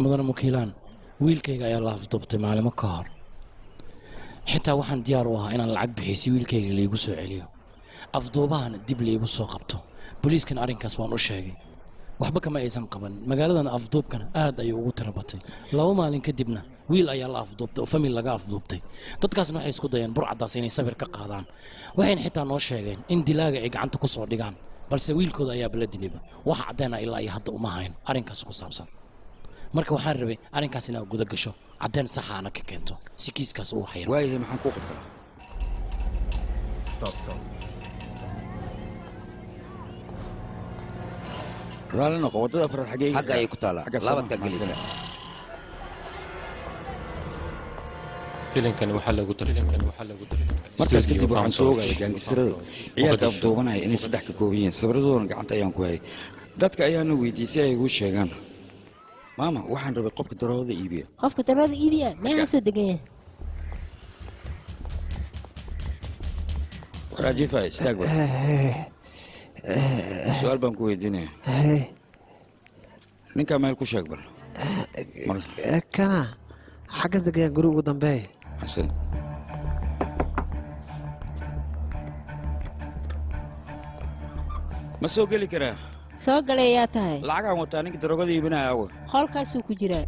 mudana mukiilaan wiilkayga ayaa la afduubtay maalimo ka hor xitaa waxaan diyaar u ahaa inaan lacag bixiyo si wiilkayga laygu soo celiyo afduubahana dib laygu soo qabto booliiskan arrinkaas waan u sheegay waxba kama aysan qaban magaaladan afduubkana aad ayuu ugu tirabatay 2 maalin kadibna wiil ayaa la afduubtay oo famil laga afduubtay dadkaasna waxay isku dayeen burcadaas inay sawir ka qaadaan waxayna xitaa noo sheegeen in dilaaga ay gacanta ku soo dhigaan balse wiilkooda ayaa bala diliba waxa caddeena ilaa iyo hadda uma hayn arrinkaas ku saabsan marka waxaan rabay arrinkaas inaad guda gasho caddeen saxaana ka keento si kiiskaas uu xayiro waayahay maxaan ku qabtaa stop raalli noqo waddada afraad xagga ayay ku taalaa laabadka gelisa filimkani waxaa lagu tarjumay markaas kadib waxaan soo ogaaday gaangisirada ciyaalka afduubanaya inay 3 ka kooban yihiin sabradoodana gacanta ayaan ku hayay dadka ayaana weydiisay ay igu sheegaan maama waxaan rabay qofka daroogada iibiya meeqa soo degan yahay waraajifa istaag ba su'aal baan ku weydiinaya ninka meel ku sheeg bal kana xaggas degan guri ugu dambeey xasan ma soo geli karaa soo galayaa tahay lacagaan wataa ninka daroogada iibinaya awa qolkaasuu ku jiraa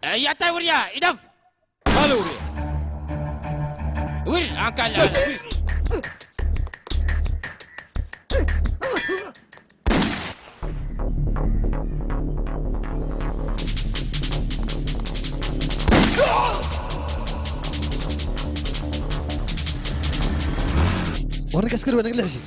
يا تاور يا إدف هلا وريا وين أكل وريك عسكري وانا قلت لحشي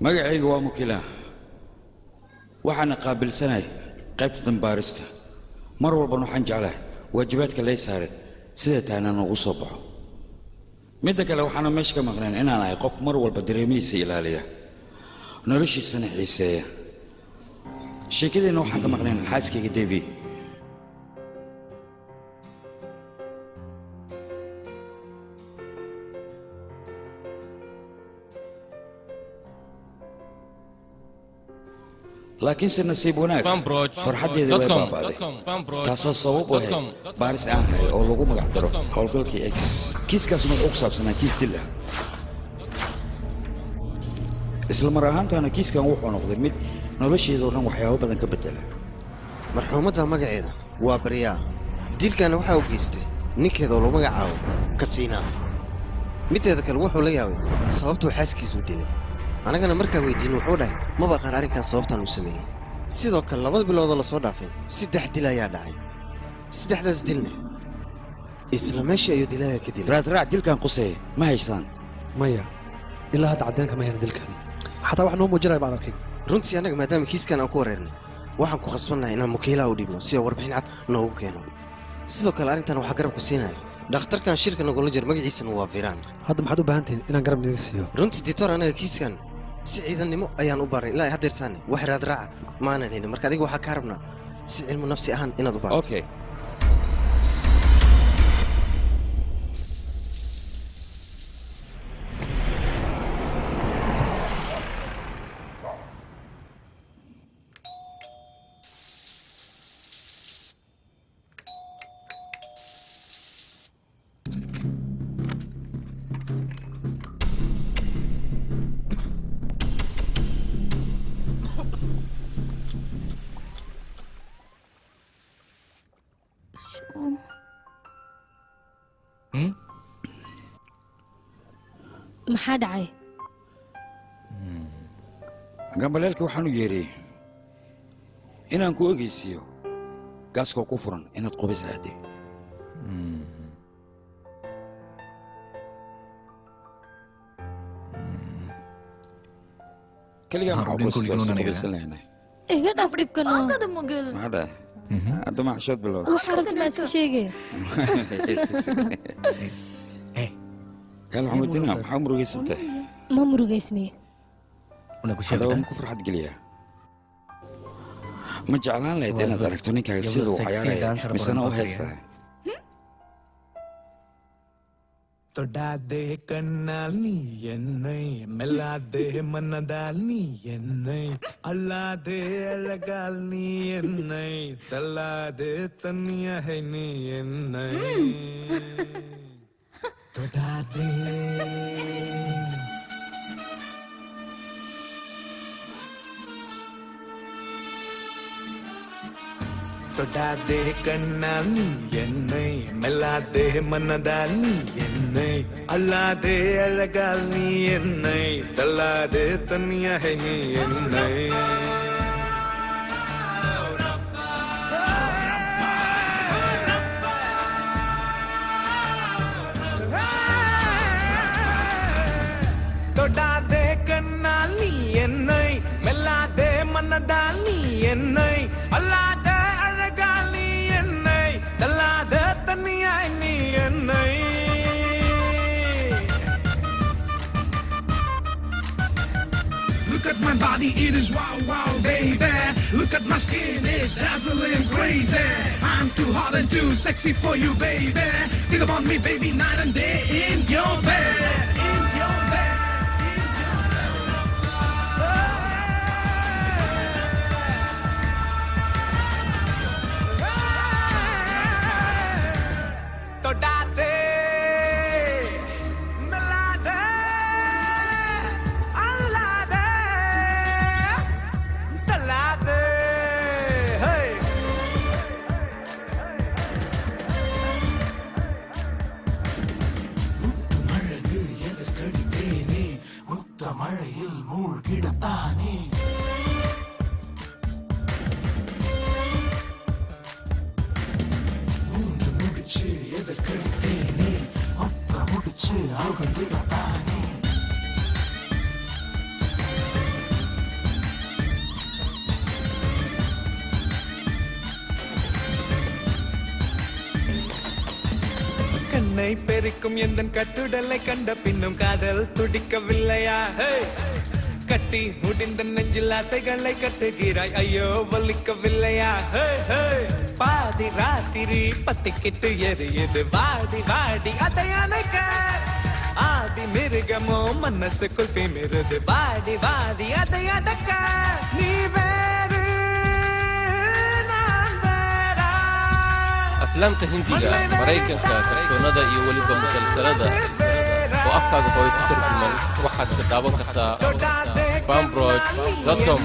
magacayga waa mukiilaan waxaana qaabilsanahay qaybta dambaarista mar walbana waxaan jeclahay waajibaadka lay saaray sida taana noogu soo baxo midda kale waxaana meesha ka maqnayn inaan ahay qof mar walba dareemihiisa ilaaliya noloshiisana xiiseeya sheekadeenna waxaan ka maqnayn xaaskayga debi laakiinse nasiib wanaag farxaddeeda way baaba'day taasoo sabab u ahayd baaris aan hayay oo lagu magac daro howlgalkii x kiiskaasna wuxuu ku saabsanaa kiis dil ah isla mar ahaantaana kiiskan wuxuu noqday mid nolosheedoo dhan waxyaabo badan ka bedela marxuumadda magaceeda waa baryaa dilkaana waxaa u geystay ninkeeda oo lagu magacaabo kasiinaa midteeda kale wuxuu la yaabay sababtuu xaaskiisuu dilay anagana markaa weydiin wuxuu dhahay ma baqaan arrinkan sababtaan uu sameeyey sidoo kale 2 biloodoo la soo dhaafay 3 dil ayaa dhacay 3daas dilna isla meeshii ayuu dilaaga ka dilay raadraac dilkan quseeye ma haystaan maya ilaa hadda caddeen kama hayna dilkan xataa wax noo muujinaya baan arkay runtii annaga maadaama kiiskan aan ku wareernay waxaan ku khasbannahay inaan mukiilaha u dhibno si warbixin cad noogu keeno sidoo kale arrintan waxaa garab ku siinaya dhakhtarkan shirka nagula jir magaciisana waa firaan hadda maxaad u baahan tihiin inaan garab idinka siiyo runtii dictor anaga kiiskan si ciidannimo ayaan u baray ilaa haddeertaane wax raadraaca maanan helin marka adiga waxaa kaa rabnaa si cilmu nafsi ahaan inaad u baato maxaa dhacay gambaleelka waxaan u yeeriyey inaan ku ogeysiiyo gaaskoo ku furan inaad qubays aadee keligaa maxaa qubaysan lehnay iga dhaaf dhibkano maxaa dhahay hadda maxashood bilow waxaa rabta maa iska sheegay gaal maxamudina maxaa murugaysantahay ma murugaysnay hadaba ma ku farxad geliyaa ma jeclaan lahayd inaad aragto ninkaaga sida uu cayaaraya misena u heestaa தொடாதே கண்ணால் நீ என்னை மெல்லாதே மன்னதால் நீ என்னை அல்லாதே அழகால் நீ என்னை தள்ளாதே தனியாக நீ என்னை தொடாதே தொடாதே கண்ணால் நீ என்னை மெல்லாதே மன்னதால் நீ என்னை அல்லாதே அழகால் நீ என்னை தள்ளாதே தனியாக நீ என்னை தொடாதே கண்ணால் நீ என்னை மெல்லாதே மன்னதால் நீ என்னை அல்லாதே Look at my body, it is wow, wow, baby. Look at my skin, it's dazzling crazy. I'm too hot and too sexy for you, baby. Think about me, baby, night and day in your bed. In your bed. தொடாதே மழையில் மூழ்கிடத்தானே மூன்று முடிச்சு எதற்கடித்தேனே மொத்த முடிச்சு அகழ்ந்திடத்தானே கண்ணை பெருக்கும் எந்த கட்டுடலை கண்ட பின்னும் காதல் துடிக்கவில்லையா கட்டி முடிந்த நெஞ்சில் ஆசைகளை கட்டுகிறாய் ஐயோ வலிக்கவில்லையா பாதி ராத்திரி பத்திக்கிட்டு எரியுது வாடி வாடி அதை அணைக்க ஆதி மிருகமோ மனசுக்குள் திமிருது வாடி வாடி அதை அடக்க நீ வேறு aflaamta hindiga maraykanka kartoonada iyo weliba musalsalada oo afkaaga hooy ku tarjuman waxaad ka daawan kartaa bambroj.com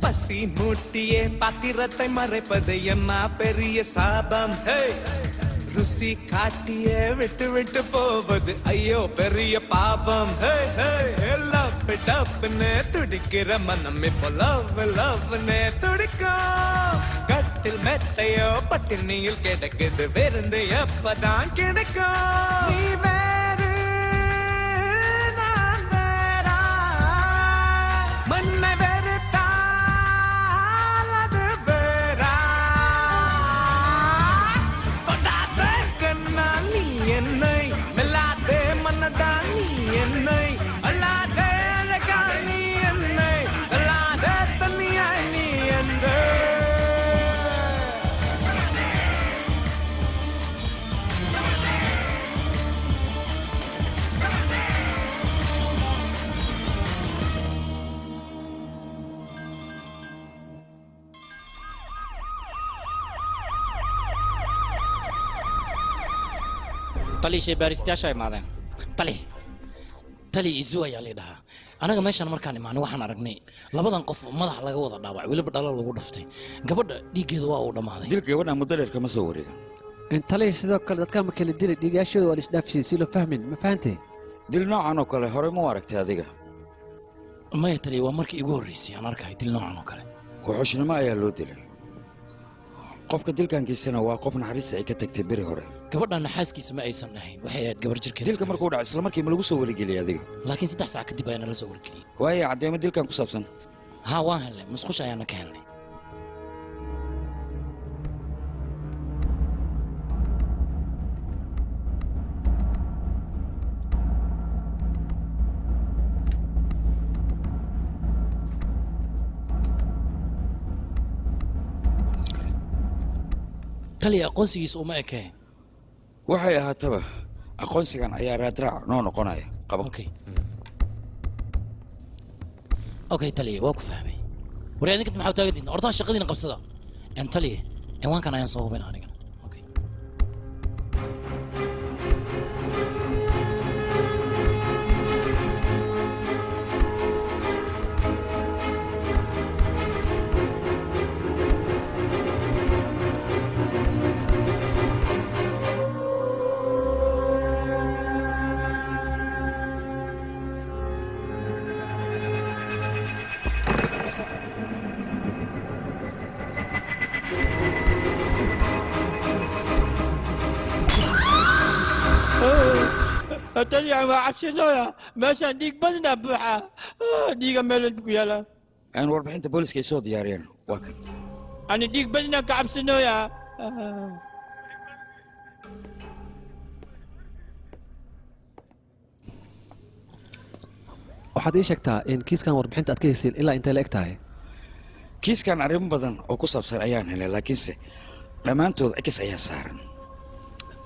பசி மூட்டியே பாத்திரத்தை மறைப்பது என்ன பெரிய சாபம் ருசி காட்டியே விட்டு விட்டு போவது ஐயோ பெரிய பாவம் டப்புன்னு துடிக்கிற மனம் இப்போ லவ் லவ்னு துடிக்கும் கட்டில் மெத்தையோ பட்டினியில் கிடக்குது விருந்து எப்பதான் கிடைக்கும் நீ வேறு நான் வேறா மண்ணை tali shay baaristayaasha imaadeen tali isu ayaa la dhahaa anaga meeshan markaan imaanay waxaan aragnay labadan qof madax laga wada dhaawac weliba dhalal lagu dhaftay gabadha dhiiggeeda waa uu dhammaaday dilka gabadha muddo dheer kama soo wareegan taliya sidoo kale dadka marka la dilay dhiigaashooda waa la isdhaafsiyey si loo fahmin ma fahantay dil noocan oo kale horey ma u aragtay adiga maya taliya waa markii igu horreysay aan arkay dil noocan oo kale wuxuushnimo ayaa loo dilay qofka dilkankiisana waa qof naxariista ay ka tagtay beri hore gabadhanna xaaskiisa ma aysan ahayn waxay ahayd gabar jirkeeda dilka markuu dhacay isla markii ma lagu soo wargeliyay adiga laakiin 3 saac kadib ayaana la soo wargeliyey waayo caddeemo dilkan ku saabsan haa waan helnay musqusha ayaana ka helnay taliya aqoonsigiisa uma ekee waxay ahaataba aqoonsigan ayaa raadraac noo noqonaya qabo okay taliya waa ku fahmay war idinka maxaa u taagantihiin ordaha shaqadiina qabsada taliya ciwaankan ayaan soo hubin aniga taliya waa cabsinooya meeshaan dhiig badna buuxa dhiiga meelad ku yaala aan warbixinta booliska ay soo diyaariyeen waa kan ani dhiig badna ka cabsinooya waxaad ii sheegtaa in kiiskan warbixinta aad ka heysiin ilaa intay la eg tahay kiiskan arrimo badan oo ku saabsan ayaan helay laakiinse dhammaantood x ayaa saaran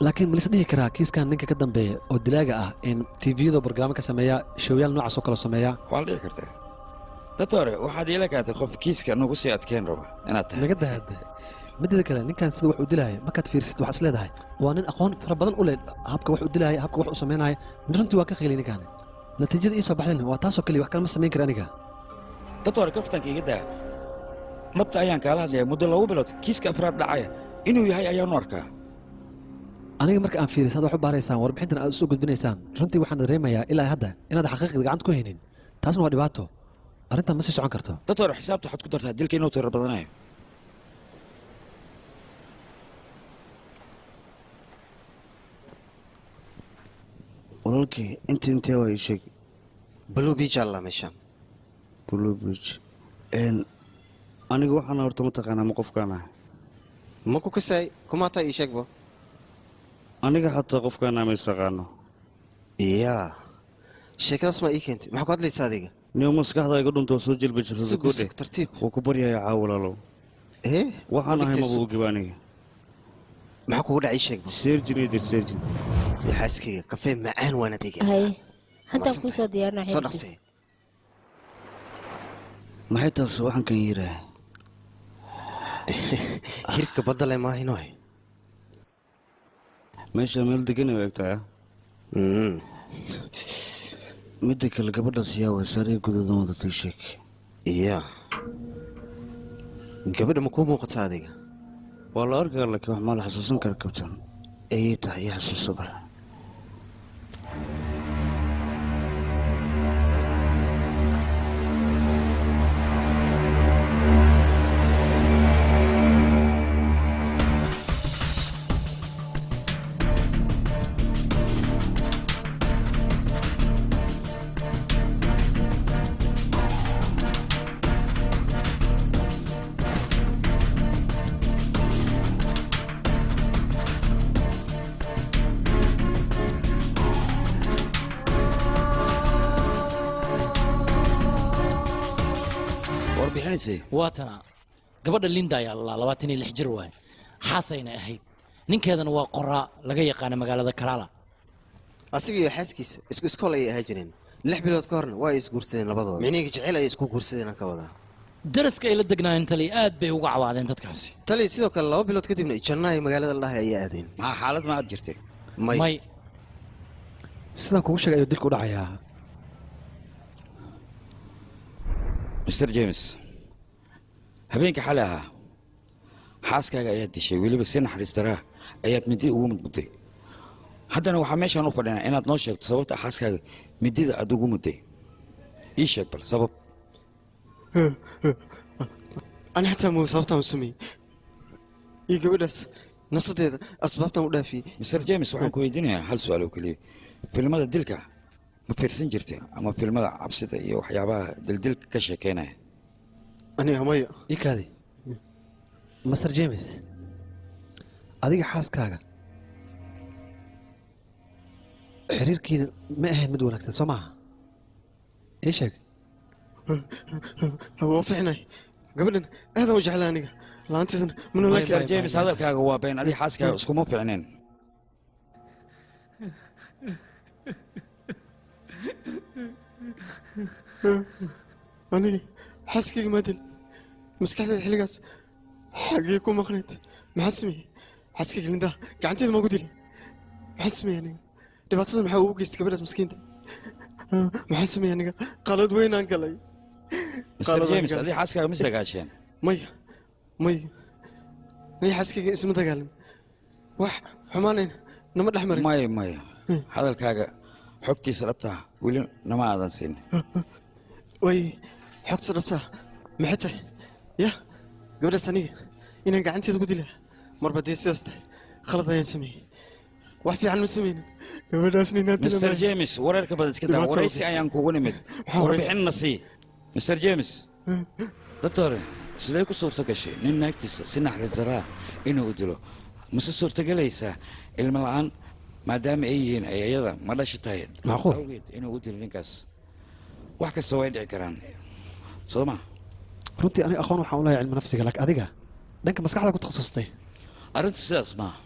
laakiin ma lis dhihi karaa kiiskan ninka ka dambeeya oo dilaaga ah in tviyada barnaamij ka sameeya showyaal noocaas oo kale sameeya waa la dhici kartaa dad hore waxaad iila kaatay qof kiiska nagu sii adkeen raba inaad tahay naga daada mideeda kale ninkan sida wax u dilaya markaad fiirsid waxaad is leedahay waa nin aqoon fara badan u leh habka wax u dilaya habka wax u sameynaya runtii waa ka khayli ninkan natiijada ii soo baxdayna waa taasoo kaliya wax kale ma samayn kara aniga dad hore kaftanka iga daa dhabta ayaan kaala hadlayaa muddo 2 bilood kiiska afraad dhacaya inuu yahay ayaanu arkaa aniga marka aan fiiriyo saad wax u baaraysaan warbixintan aad soo gudbinaysaan runtii waxaan dareemayaa ilaa hadda inaad xaqiiqda gacanta ku haynin taasna waa dhibaato arrintan ma sii socon karto dad hore xisaabta waxaad ku dartaa dilka inuu tirar badanayo walaalkii intee waa ii sheeg blue beach alla meeshaan blue beach aniga waxaana horta ma taqaanaa ma qofkaan ahay ma ku kasay kumaataa ii sheegbo aniga xataa qofkaana ma isaqaano yaa sheekadaas ma ii keentay maxaa ku hadlaysaa adiga niyo maskaxda iga dhunta soo jilba jirrada ku dheh tartiib wuu ku baryaya caawa walaalow waxaan ahay maba ogiba aniga maxaa kugu dhacay sheegbo seerjin iyo dir seerjin iyo xaaskayga kafee macaan waana tegay hadda ku soo diyaarna soo dhaqsay maxay taas waxaan kan yiraa hirka badale maahinoy meesha meel degan oo egtaa midda kale gabadhaas yaa way saaree guduudan wadatay sheeg yaa gabadha ma kuu muuqata adiga waa la arkaa laakiin wax maa la xasuusan kara kabtan ayay tahay iyo xasuuso bal waa tana gabadha linda ayaa lalaa 26 jir waay xaasayna ahayd ninkeedana waa qoraa laga yaqaana magaalada karaala asiga iyo xaaskiisa isku iskool ayay ahaa jireen 6 bilood ka horna waa isguursadeen labadooda micnihiga jecel ay isku guursadeen ka wadaa daraska ay la degnaayeen tali aad bay uga cawaadeen dadkaasi tali sidoo kale 2 bilood kadibna jannaay magaalada la dhahay ayaa aadeen maxaa xaalad ma aad jirtay may sidaan kugu sheegay ayuu dilku u dhacayaa. Mr. James, habeenkii xalay ahaa xaaskaaga ayaad dishay, weliba si naxariis daraa ayaad midi ugu mudday. haddana waxaa meeshaan u fadhinaa inaad noo sheegto sababta xaaskaaga midida aad ugu mudday. ii sheeg bal sabab. أنا حتى مو صوتها مسمي يقبل بس نصدي أسبابتها مدافي. Mr. James waxaan ku weydiinayaa hal su'aal oo keliya. Filmada dilka ma fiirsan jirtay ama filmada cabsida iyo waxyaabaha dildilka ka sheekeynaya? أنا همية ikaadi Mr. James adiga xaaskaaga xiriirkiina ma ahayn mid wanaagsan soo maaha. ii sheeg. هو فعلا قبل هذا وجه لاني لا أنت من ولا Mr. James hadalkaaga waa been, adiga xaaskaaga iskuma fiicneen. أنا حاسكي مادن مسكحت الحلقاس حقيكم مقنت محسمي حاسكي لندا قعنتي ما قلت لي محسمي يعني دبعت محاوق يستقبل مسكين محسمي يعني قالت وين انقلي. Mr. James adiga xaaskaaga ma isdagaasheen? مي أنا حاسكي اسمه تقال وح حمانين نمر الأحمر. maya hadalkaaga xogtiisa dhabtaa weli nama aadan siin. وي حق صربتها محته يا قبل السنة إن قعنتي تقول لها مر بدي سياسته خلط يا سمي وحفي عن مسمين قبل سنين Mr. James wararka badan iska daa, waraysi ayaan kugu nimid. warbixinna sii. Mr. James doctor sidee ku suurto gashay nin naagtiisa si naxariis daraa inuu dilo? mase suurtagelaysaa ilmo la'aan maadaama ay yihiin ay iyada ma dhashi tahay macquul awgeed inuu u dilo ninkaas? wax kasta way dhici karaan soo ma. runtii aniga aqoon waxaan u leeyahay cilmi nafsiga laakiin adiga dhanka maskaxda ku takhasustay. arrinta sidaas maaha.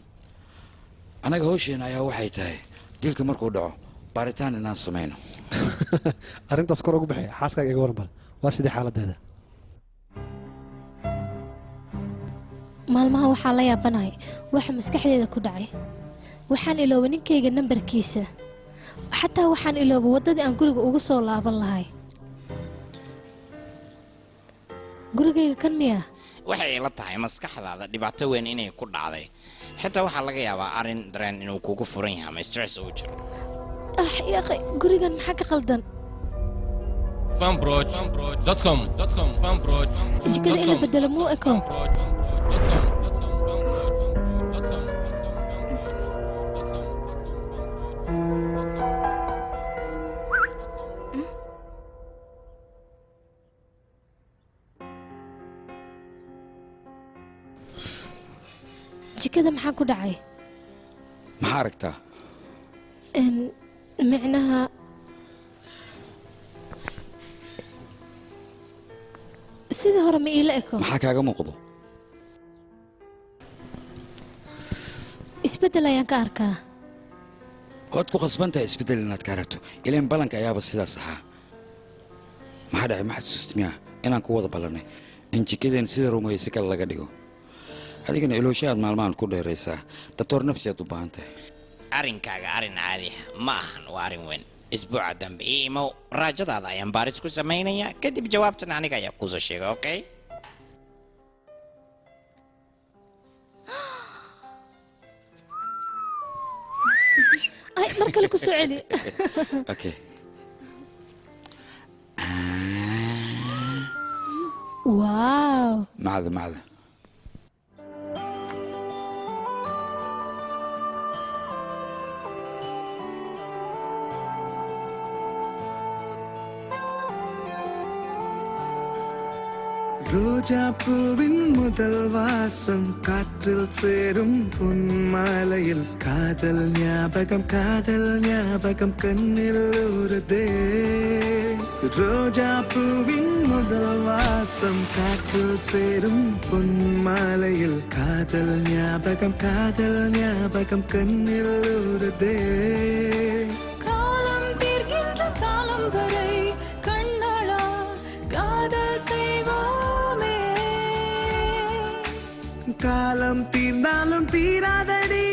anaga hawsheena ayaa waxay tahay dilka markuu dhaco baaritaan inaan samayno. arrintaas kor ugu baxay xaaskaaga iga waran bal waa sidii xaaladeeda. maalmaha waxaa la yaabanahay waxa maskaxdeeda ku dhacay. waxaan iloobay ninkayga nambarkiisa, xataa waxaan iloobay waddadii aan guriga ugu soo laaban lahay. gurigayga kan miya? waxay ila tahay maskaxdaada dhibaato weyn inay ku dhacday. xitaa waxaa laga yaabaa arrin dareen inuu kugu furan yahay ama stress uu jiro. yaaqay gurigan maxaa ka qaldan? fanbroch.com jikada in la bedelo muu eko. jikada maxaa ku dhacay? maxaa aragtaa? micnaha sidii hore ma iila eko. maxaa kaaga muuqdo? isbeddel ayaan ka arkaa. waad ku khasban tahay isbeddel inaad ka aragto, ileen ballanka ayaaba sidaas ahaa. maxaa dhacay? ma xasuusti miyaa inaan ku wada ballannay in jikadeen sida rumeeyey si kale laga dhigo? adigana ilooshaad maalmahan ku dheeraysaa, doctor nafsi aad u baahan tahay. arrinkaaga arrin caadi ah ma ahan, waa arrin weyn. isbuuca dambe ii imow, raajadaada ayaan baaris ku samaynayaa, kadib jawaabtan aniga ayaa kuusoo sheegay. okay ay mar kale ku soo celi. okay waaw macda ரோஜா பூவின் முதல் வாசம் காற்றில் சேரும் பொன்மாலையில் காதல் ஞாபகம் கண்ணில் ஊறுதே. ரோஜா பூவின் முதல் வாசம் காற்றில் சேரும் பொன்மாலையில் காதல் ஞாபகம் கண்ணில் ஊறுதே. காலம் தீர்க்கின்ற காலம் வரை கண்ணாளா காதல் செய்வோமே. காலம் தீர்ந்தாலும் தீராதடி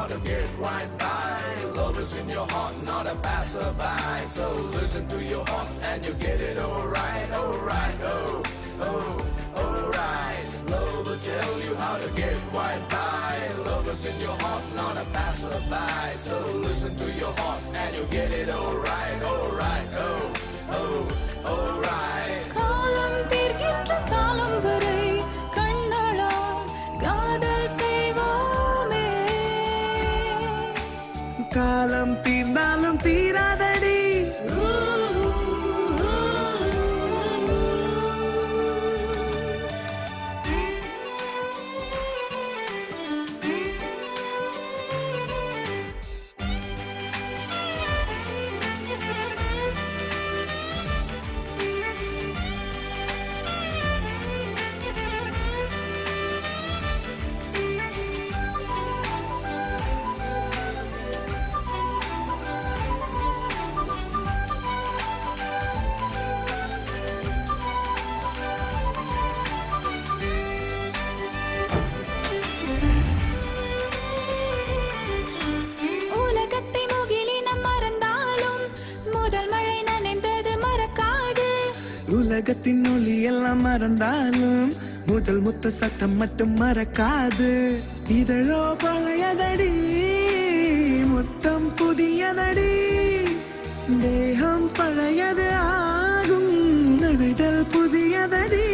to get right by. Love is in your heart, not a passerby. So listen to your heart and you get it alright, alright, alright. Love will tell you how to get right by. Love is in your heart, not a passerby. So listen to your heart and you get it alright, alright, alright. காலம் தீர்க்கின்ற காலம் வரை கண்ணளா காதல் செய்வோமே. காலம் தீர்ந்தாலும் தீராதடி உலகத்தை முகிலினம் மறந்தாலும் முதல் மழை நனைந்தது மறக்காது. உலகத்தின் ஒளி எல்லாம் மறந்தாலும் முதல் முத்த சத்தம் மட்டும் மறக்காது. இதழோ பழையதடி முத்தம் புதியதடி. தேகம் பழையது ஆகும் நனைதல் புதியதடி.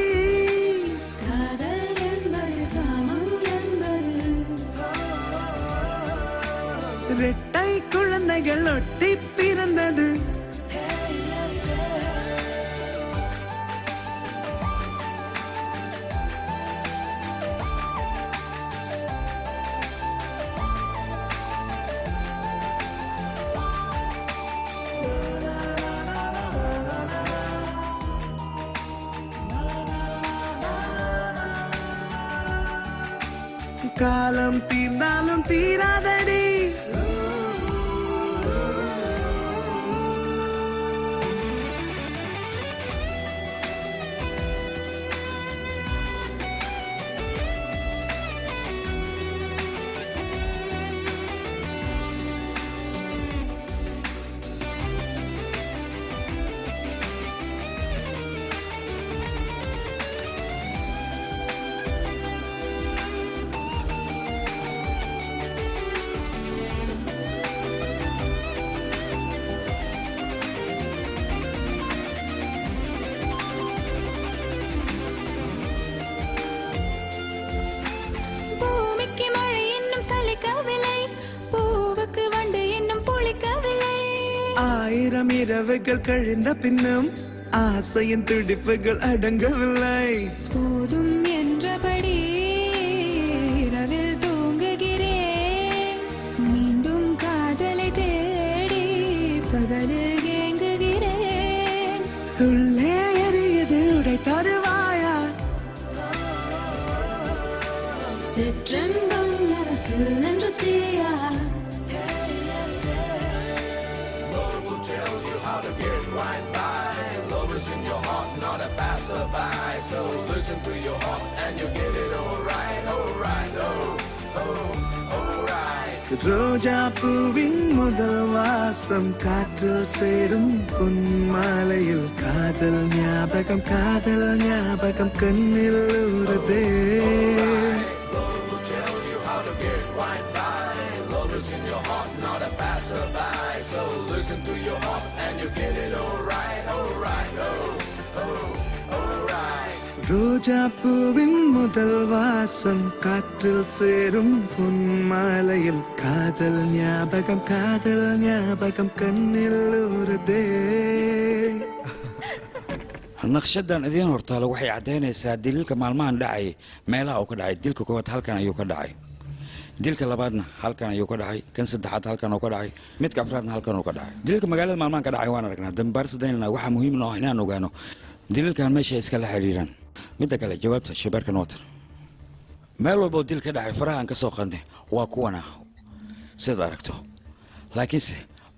காதல் என்பது காமம் என்பது இரட்டை குழந்தைகள் ஒட்டி பிறந்தது. காலம் தீர்ந்தாலும் தீராதடி. பூமிக்கு மழை இன்னும் சலிக்கவில்லை, பூவுக்கு வண்டு இன்னும் புளிக்கவில்லை. ஆயிரம் இரவுகள் கழிந்த பின்னும் ஆசையின் துடிப்புகள் அடங்கவில்லை. போதும் என்றபடி இரவில் தூங்குகிறேன், மீண்டும் காதலை தேடி பகலில் ஏங்குகிறேன். உள்ளே எரியது உடை தருவாயா? சிற்றென்பம் என சில்லென்று தீயா. Love will tell you how to get right by. Love is in your heart, not a passerby. So listen to your heart and you get it alright, alright, alright. ரோஜா பூவின் முதல் வாசம் காற்றில் சேரும் பொன்மாலையில் காதல் ஞாபகம் காதல் ஞாபகம் கண்ணில் ஊறுதே. Love will tell you how to get right by. Love is in your heart, not a passerby. So listen to your heart and you get it alright, alright, alright. ரோஜா பூவின் முதல் வாசம் காற்றில் சேரும் பொன்மாலையில் காதல் ஞாபகம் கண்ணில் ஊறுதே. naqshadan idiin hortaalo waxay caddaynaysaa daliilka maalmahan dhacay meelaha uu ka dhacay. dilka koowaad halkan ayuu ka dhacay, dilka labaadna halkan ayuu ka dhacay, kan saddexaad halkan uu ka dhacay, midka afraadna halkan uu ka dhacay. dilka magaalada maalmahan ka dhacay waan aragnaa. dambaarsadayna waxaa muhiim noo ah inaan ogaano daliilkan meesha iskala xiriiraan. midda kale jawaabta shabeerkan water meel walba oo dil ka dhacay farahan ka soo qadne waa kuwana sida aragto. laakiinse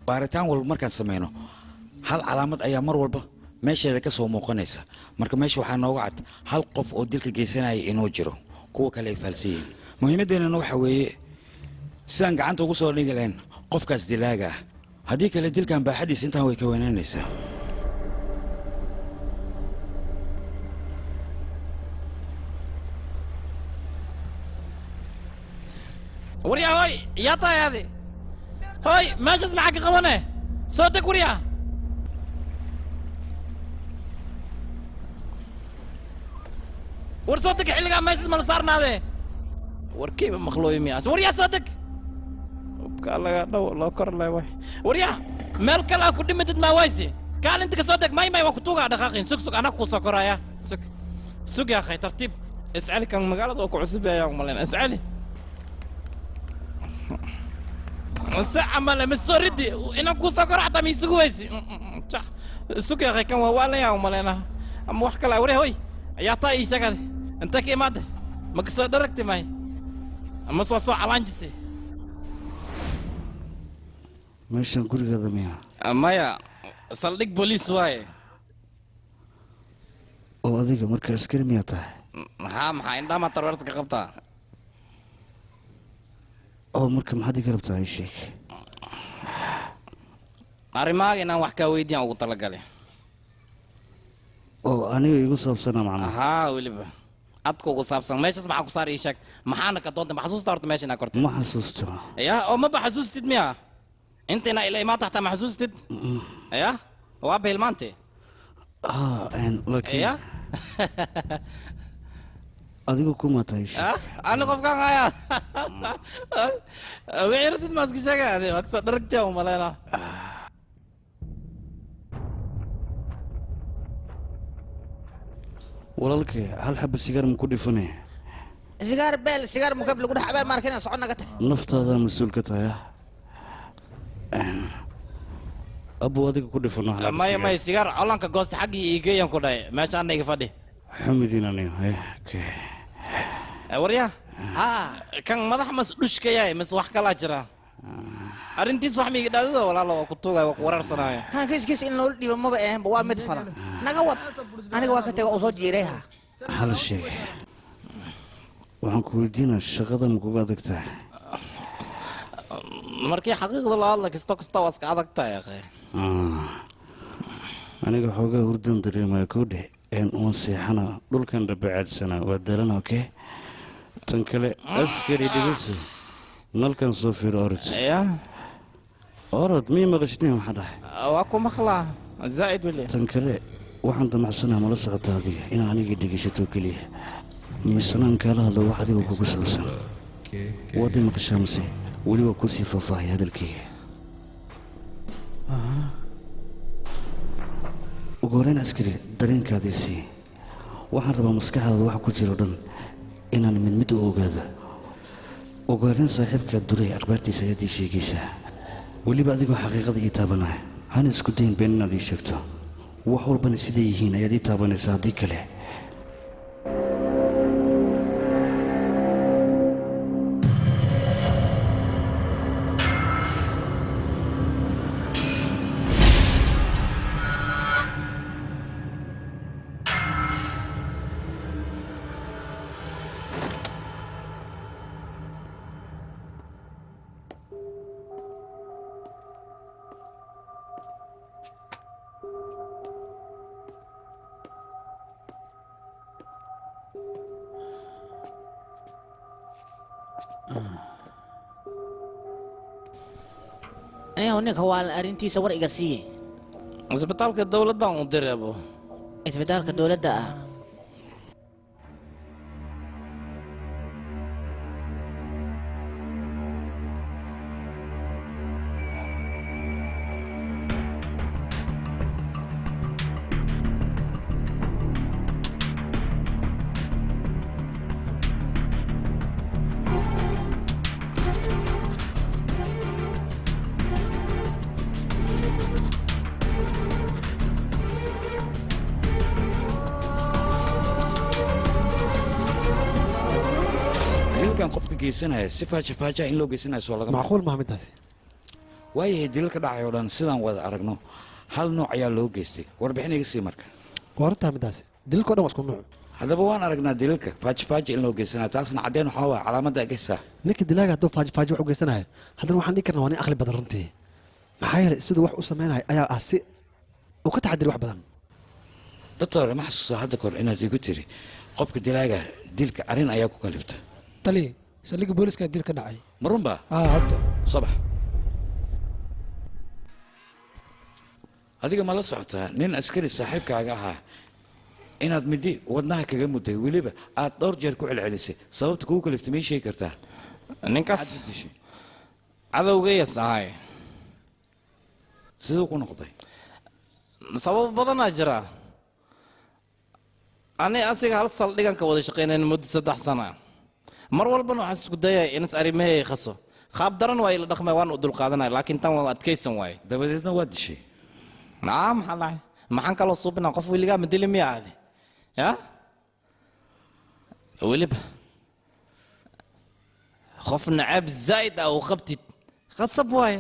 baaritaan walba markaan sameyno hal calaamad ayaa mar walba meesheeda ka soo muuqanaysa. marka meesha waxaa nooga cad hal qof oo dilka geysanaya inuu jiro, kuwa kale ay faalsan yihiin. muhiimadeennana waxa weeye sidaan gacanta ugu soo dhigi lahayn qofkaas dilaaga ah haddii kale dilkan baaxadiisa intaan way ka weynaanaysaa وريا هاي يا طاي هذه هاي ماشي معك قوانه صوتك وريا ور صوتك حلقة ماشي من صارنا هذا وركيب مخلوي مياس وريا صوتك قال لا لا والله كر الله وي وريا مالك لا كل مدد ما وايسي قال انت صوتك ماي وقتوقع دقاقين سك انا كوسا كرايا سك سك يا اخي ترتيب اسالك كان مقالد وكو عصب يا مالين اسالي ساعة مالا مسوردي إنا كوسا كرعتا مي سكويسي سوك يا أخي كان ووالا يا مالينا أما وحكا لا وري هوي يا طاي شكل أنت كي ماده ما كسر دركتي ماي أما سواسو علانجسي meeshaan gurigeeda miya أما يا صليك بوليس واي oo adiga marka askari miyaa tahay ها maxaa indhama tarwarska qabtaa oo marka maxaad iga rabtaa ii sheeg arrimaaga inaan wax kaa weydiiyaan ugu talagalay oo aniga igu saabsana macnaha haa weliba adka ugu saabsan meeshaas maxaa ku saar ii sheeg maxaana ka doonta ma xasuusta horta meesha inaa kortay ma xasuusto ya oo maba xasuustid miya intayna ila imaata xataa ma xasuustid ya waa bahilmaante laakiin ya adigu kuma tahay ii sheeg أنا قف كان هيا وعرفت ماسك شجع هذه أكثر درجة وملانا walaalkay hal xabba sigaar ma ku dhifanay sigaar beel sigaar mukab lagu dhaxbaa markana soconna gata naftaada mas'uul ka tahay abu adiga ku dhifano ما سيجار أولان كجوست حقي يجي يوم كده ماشي أنا يفدي حمدين أنا اوكي وريا كان مدح مسؤولش كياي مسوح كلا جرا أرنتي صح مي كده ولا لا كتوجا وقرار صناعي kan kiis in loo dhibo maba ahan waa mid fala naga wad aniga waa ka tago oo soo jiireeha hal shay waxaan ku weydiinaa shaqada ma kuga adag tahay markii xaqiiqda la hadla kasta waa iska adag tahay akhay aniga xoogaa hurdan dareemaya kuu dheh uun seexana dhulkan dhabacadsana waa dalan okey tan kale askari dhigayso nalkan soo fiiro orod orod mii maqashniya maxaa dhahay waa ku maqlaa zaa'id weli tan kale waxaan damacsanaa mala socota adiga inaa anigii dhegaysato keliya misanaan kaala hadlo wax adiga kugu saabsan waad i maqashaa mise weliba kusii faahfaahaya hadalkayga ugu horeyn askari dareenkaadiisii waxaan rabaa maskaxdaada waxa ku jiro dhan inaan mid mid u ogaado ugu horeyn saaxiibka duray akhbaartiisa ayaad ii sheegaysaa weliba adigoo xaqiiqada ii taabanaya hana isku dayin been inaad ii sheegto wax walbana siday yihiin ayaad ii taabanaysaa haddii kale aniga ninka waa arintiisa war iga siiye isbitaalka dawladda aan u diray abo isbitaalka dawladda ah dilkan qofka geysanaya si faajafaaja in loo geysanayo soo laga macquul maaha midaasi waayahay dilalka dhacay oo dhan sidaan wada aragno hal nooc ayaa loo geystay warbixin iga sii marka waa runtaa midaasi dilkao dhan waa isku nuuc haddaba waan aragnaa dilalka faaji in loo geysanaa taasna caddeen waxaa waa calaamadda egeysaa ninka dilaaga hadduu faaji wax u geysanayo haddana waxaan dhihi karnaa waa nin aqli badan runtii maxaa yeelay siduu wax u samaynayo ayaa ah si uu ka taxadiri wax badan doctor ma xasuusaa hadda kor inaad igu tiri qofka dilaaga dilka arrin ayaa ku kalifta tali saldhigga booliska dil ka dhacay ma runba hadda sabax adiga ma la socotaa nin askari saaxiibkaaga ahaa inaad midi wadnaha kaga mudday weliba aad dhowr jeer ku celcelisay sababta kugu kaliftay may sheegi kartaa ninkaas cadowgayas ahay siduu ku noqday sabab badanaa jira ani asiga hal saldhigan ka wada shaqaynayn muddo 3 sano mar walbana waxaan isku dayay in arrimahay khaso qaab daran waa ila dhaqmay waan u dulqaadanay laakiin tan waa adkaysan waay dabadeedna waa dishay naam xalay maxaan kaloo suubinaa qof wiligaa ma dili miyaa aadi ya weliba qof nacab zaid ah oo qabtid khasab waaye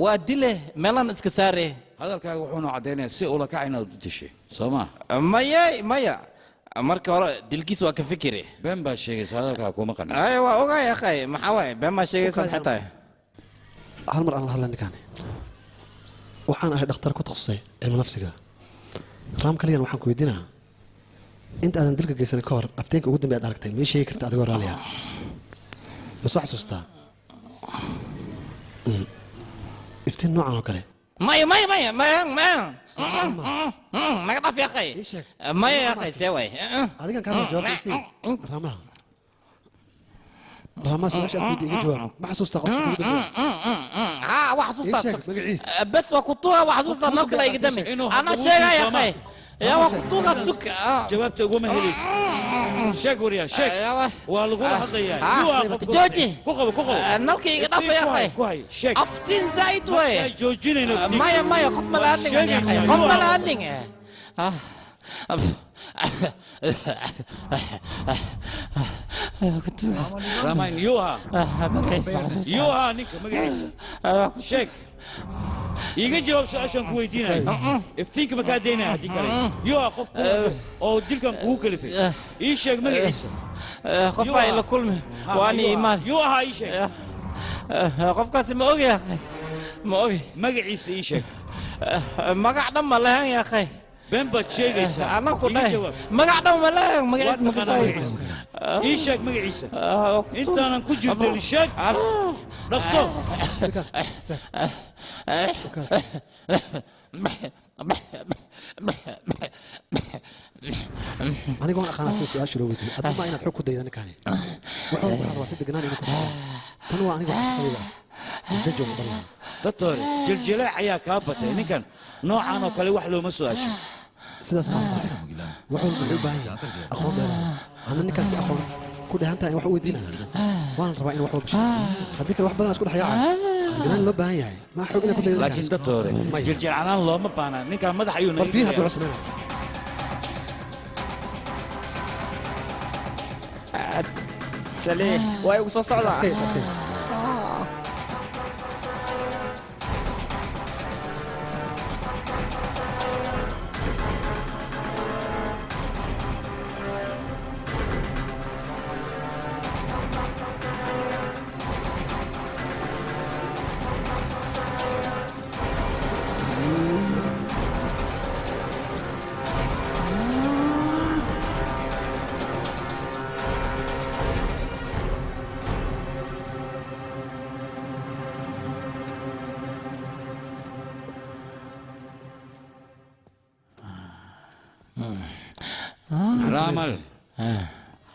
waa dile meelan iska saaree hadalkaaga wuxuuna caddaynayaa si ula kaca inaad u dishay soo ma maya marka hore dilkiis waa ka fikire been baa sheegaysa hadalkaaga kuma qanin ay waa ogaay akhay maxaa waaye been baa sheegaysa xitaa hal mar aan la hadlan ninkaan waxaan ahay dhakhtar ku takhasusay cilmi nafsiga raam kaliyan waxaan ku weydiinaa inta aadan dilka geysan ka hor afteenka ugu dambe aad aragtay ma sheegi karta adigoo raaliya ma soo xasuustaa iftiin noocan oo kale maya naga dhaf yaqay maya yaqay see waay adigan kaa jawaabtaysi raamaha raamaha su-aasha aad iga jawaab ma xasuustaa qofka ugu dambe ها وحصوصتا بس وكنتوها وحصوصتا نلقى قدامي انا شيء يا اخي يا وكنتوها السك جوابته قوم هليس شيك وريا شيك والغول هضيا جوجي كوخو نلقى قدامي يا اخي شيك افتين زايد وي جوجيني نفتي مايا قف ملانين يا اخي قف ملانين رامان يوها نيك مقعيسة شيك يجي جواب سؤال كويدينا افتيك مكادينا هديك علي يوها خوف او ديلكم كوكلفي اي شيك مقعيسة خفا الى كل واني ايمان يوها اي شيك خوف كاسي ما اوغي يا اخي ما اوغي مقعيسة اي شيك مقع دم لهان يا اخي بين باتشيغيسا انا كله مقع دم لهان مقعيس مقعيس اي شيك مقعيسة انت انا كجرت الشيك دكتور aniga waan aqaanaa sida su-aasha loo weydiiyey adna ma inaad xog ku dayda ninkaani wuxuu ku rabaa si deganaan inuu ku socdo tan waa aniga wax qalida isda joogo balan doctor jiljilaac ayaa kaa batay ninkan noocan oo kale wax looma su-aasho sidaas ma sax wuxuu u baahan yahay aqoon dheeraad ana ninkan si aqoon ku dhahantaa in wax u weydiinaa waan rabaa in wax u bisho haddii kale wax badan isku dhaxyaaca deganaan loo baahan yahay ma xog inay ku dayda laakiin doctor jiljilcanaan looma baana ninkan madax ayuu bal fiir hadduu sameeyo سليم واي وصل صعدة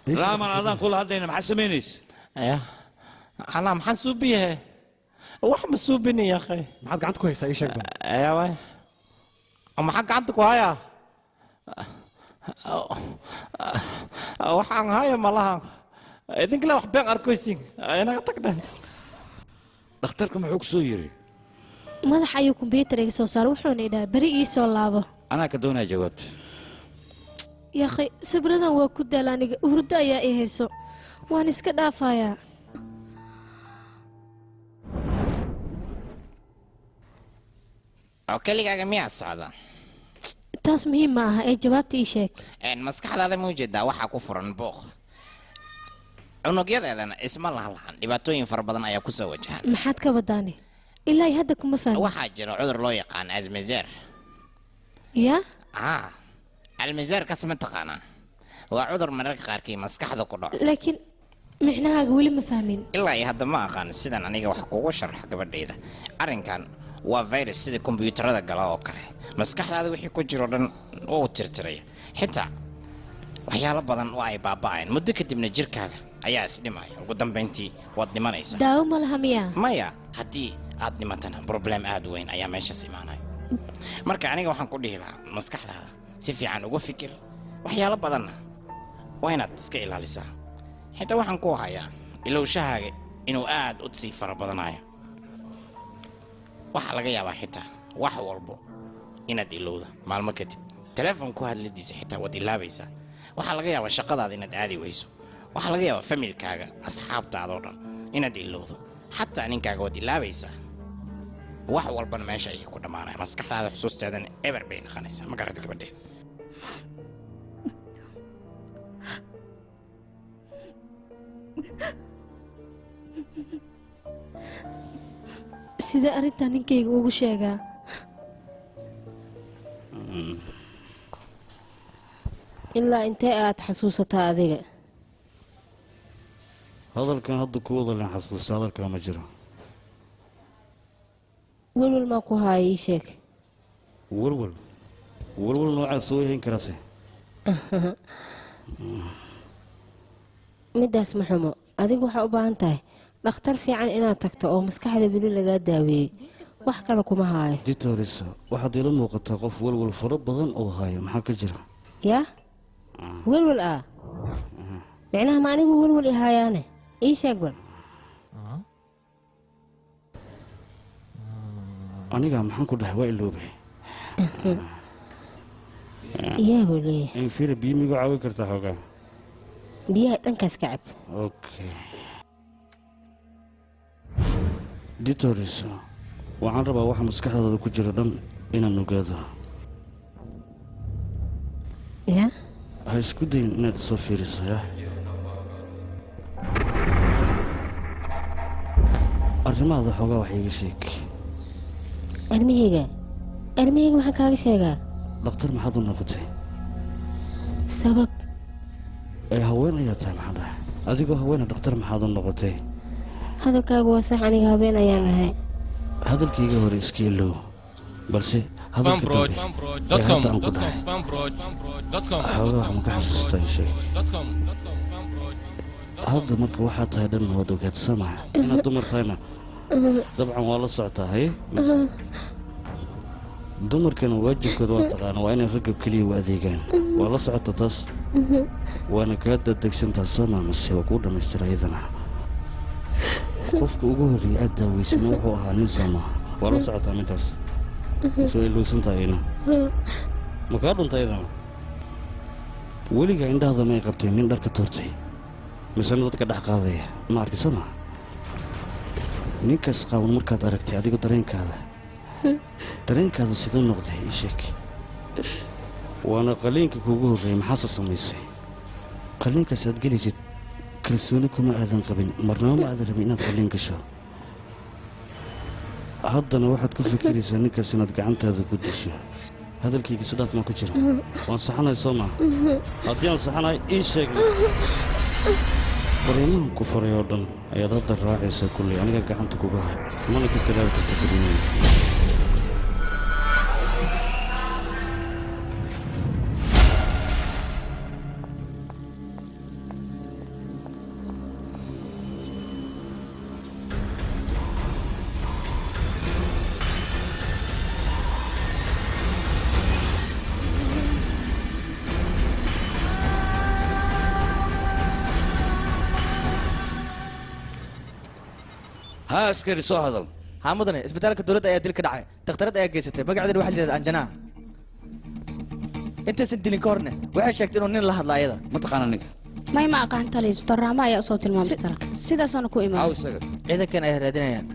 رامل أذان كل هذين محسمينيس أنا محسوب بيها واحد مسوبني يا أخي ما حد عندك كويس أي شيء أيوة ما حد عندك وهايا waxaan haya malaha idinkala wax been arkaysiin ayna tagday dhakhtarka muxuu ku soo yiri madax ayuu kumbiyuutar iga soo saaray wuxuuna idhaa bari ii soo laabo anaa ka doonaya jawaabta يا أخي سبرنا وكده لاني وردا يا إيهسو وأنا إسكت دافايا أوكي لك مية الصعدة taas muhiim ma aha ee jawaabta ii sheeg maskaxdaada ma ujeedaa waxaa ku furan booq unugyadeedana isma lahalahan dhibaatooyin fara badan ayaa kusoo wajahan maxaad ka wadaani ilaa iyo hadda kuma fahmin waxaa jira cudur loo yaqaan almezer ya almezerkas ma taqaanaa waa cudur mararka qaarkii maskaxda ku dhaco laakiin micnahaaga weli ma fahmin ilaa iyo hadda ma aqaan sidan aniga wax kugu sharxo gabadhayda arrinkan waa virus sida kombiyuutarada gala oo kale maskaxdaada wixii ku jiro dhan wuu tirtiraya xitaa waxyaalo badan oo ay baaba'ayn muddo kadibna jirkaaga ayaa isdhimaya ugu dambayntii waad dhimanaysaa daawo ma laha miyaa maya haddii aad dhimatana problem aad weyn ayaa meeshaas imaanaya marka aniga waxaan ku dhihi lahaa maskaxdaada si fiican ugu fikir waxyaalo badanna waa inaad iska ilaalisaa xitaa waxaan ku hayaa ilowshahaaga inuu aad u sii fara badanayo waxaa laga yaabaa xitaa wax walbo inaad ilowda maalmo kadib telefoonku hadladiisa xitaa waad ilaabaysaa waxaa laga yaabaa shaqadaada inaad aadi weyso waxaa laga yaabaa familkaaga asxaabtaadoo dhan inaad ilowdo xataa ninkaaga waad ilaabaysaa wax walbana meesha ayay ku dhammaanaya maskaxdaada xusuusteedana eber bay naqanaysaa ma garata gabadheed sidee arrintaa ninkayga ugu sheegaa ilaa intee aad xasuusataa adiga hadalkan hadda ku wadalan xasuusta hadal kale ma jiro welwel maa ku haaya ii sheeg walwal noocaa soo yahayn karase middaas ma xumo adigu waxaa u baahan tahay dhakhtar fiican inaad tagto oo maskaxda weli lagaa daaweeyey wax kale kuma haayo ditorisa waxaad ila muuqataa qof walwal fara badan oo haayo maxaa ka jira yaa welwel micnaha ma anigu welwel i haayaane ii sheeg bal aniga maxaan ku dhahay waa iloobay yaabuu leeyahay fira biyo migu caawin kartaa xoogaa biyaha dhankaas ka cab okay ditoris waxaan rabaa waxa maskaxdaada ku jira dhan inaan ogaado ya ha isku dayin inaad soo fiiriso ya arrimahaada xoogaa wax iiga sheeg armahayga maxaan kaaga sheegaa dhakhtar maxaad u noqotay sabab haween ayaa tahay maxaa dhahay adigoo haweena dhakhtar maxaad u noqotay hadalkaagu waa sax aniga habeen ayaan ahay hadalkayga hore iska ilow balse hadalka dambe ee hadda aan ku dhahay xoogaa waxaan ka xasuustaa ii sheeg hadda marka waxaa tahay dhan waad ogaadsamaa inaad dumar tahayna dabcan waa la socotaa haye dumarkana waajibkooda waa taqaana waa inay ragga keliya u adeegaan waa la socota taas waana kaa dadegsantaa sama mase waa kuu dhammaystira iyadana qofka ugu horreeya aad daaweysana wuxuu ahaa nin sama waa la socotaa mintaas soo ilowsantaa ina ma kaa dhunta iyadana weligaa indhahda may qabtay nin dharka toortay misena dadka dhex qaadaya ma arki sama ninkaas qaawan markaad aragtay adigu dareenkaada siduu noqday ii sheeg waana qaliinka kuugu horreeyay maxaase samaysay qaliinkaas aad gelaysid kalsooni kuma aadan qabin marnaba ma aadan rabin inaad qaliin gasho haddana waxaad ku fikiraysaa ninkaas inaad gacantaada ku disho hadalkayga si dhaaf maa ku jira waan saxanahay soo maa haddii aan saxanahay ii sheegna fariimahan ku faray oo dhan ayaad hadda raacaysaa kulley aniga gacanta kuga hay mana ka talaabi karta fariimahan ها askari soo hadal haa mudane isbitaalka dowladda ayaa dil ka dhacay dhakhtarad ayaa geysatay magaceedana waxaa layidhahda anjanaa intaysan dilin ka horne waxay sheegtay inuu nin la hadla ayada ma taqaana ninka may ma aqaan tali isbitaalraama ayaa usoo tilmaamay isbitaalka sidaasoona ku imaan isaga ciidankan ay raadinayaan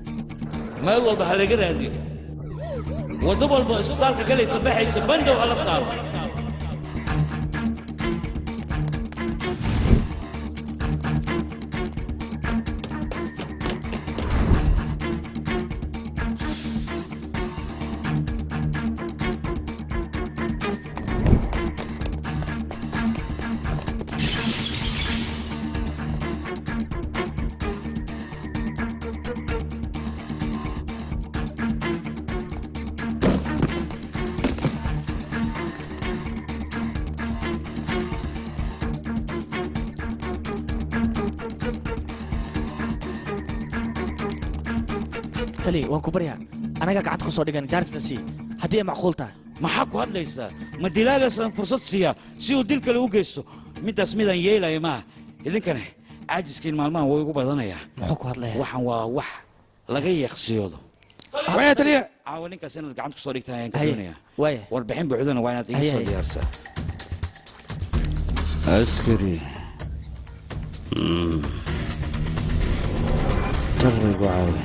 meel walba ha laga raadiyo waddo walba isbitaalka galaysa baxaysa bandow hala saaro tali waan ku baryaa anaga gacanta ku soo dhigan jaartida sii haddii ay macquul tahay maxaa ku hadlaysaa ma dilaagaasaan fursad siiyaa si uu dil kale u geysto middaas midaan yeelaya maaha idinkane caajiskiin maalmahan way ugu badanayaa muxuu ku hadlaya waxaan waa wax laga yeeqsiyoodo taliya caawa ninkaas inaad gacanta ku soo dhigtaan ayaan ka doonayaa waaya warbixin buuxdana waa inaad iga soo diyaarsaa askari taqrigu caawe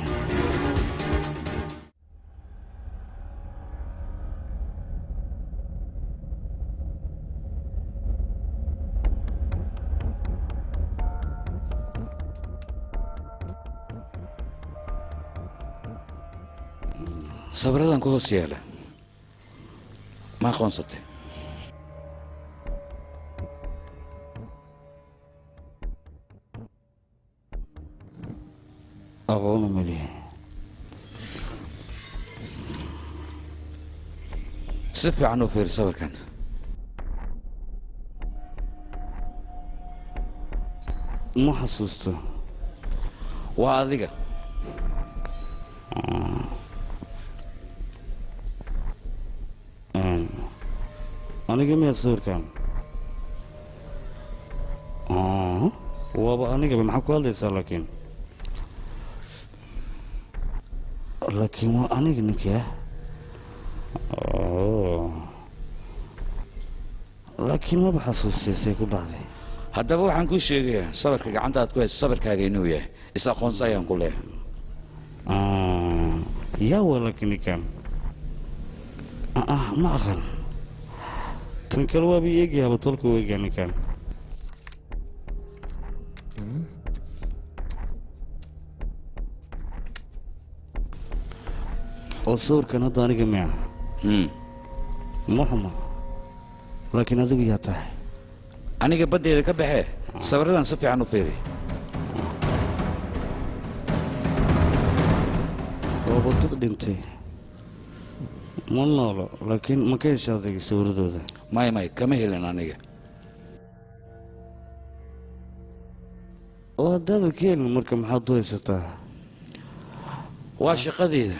sabradan ku hoos yaala ma aqoonsatay aqoonu malihi si fiican u fiiri sawirkan ma xasuusto waa adiga aniga miyaad sawirkan waaba anigaba maxaa ku hadlaysaa laakiin waa aniga ninkaa laakiin maba xasuusteysay ku dhacday haddaba waxaan kuu sheegayaa sawirka gacanta aad ku hayso sawirkaaga inuu yahay is aqoonsi ayaan ku leeyahay yaa waa laakiin ninkan ma aqan tan kale waaba i eegayaaba tolka u eegaa ninkan oo sawirkan hadda aniga miya ma xuma laakiin adigu yaa tahay aniga baddeeda ka baxee sawiradan si fiican u fiiri waaba dad dhintay ma noolo laakiin ma ka hesha adayga sawiradooda may kama helin aniga oo haddaada ka helin marka maxaad u haysataa waa shaqadeeda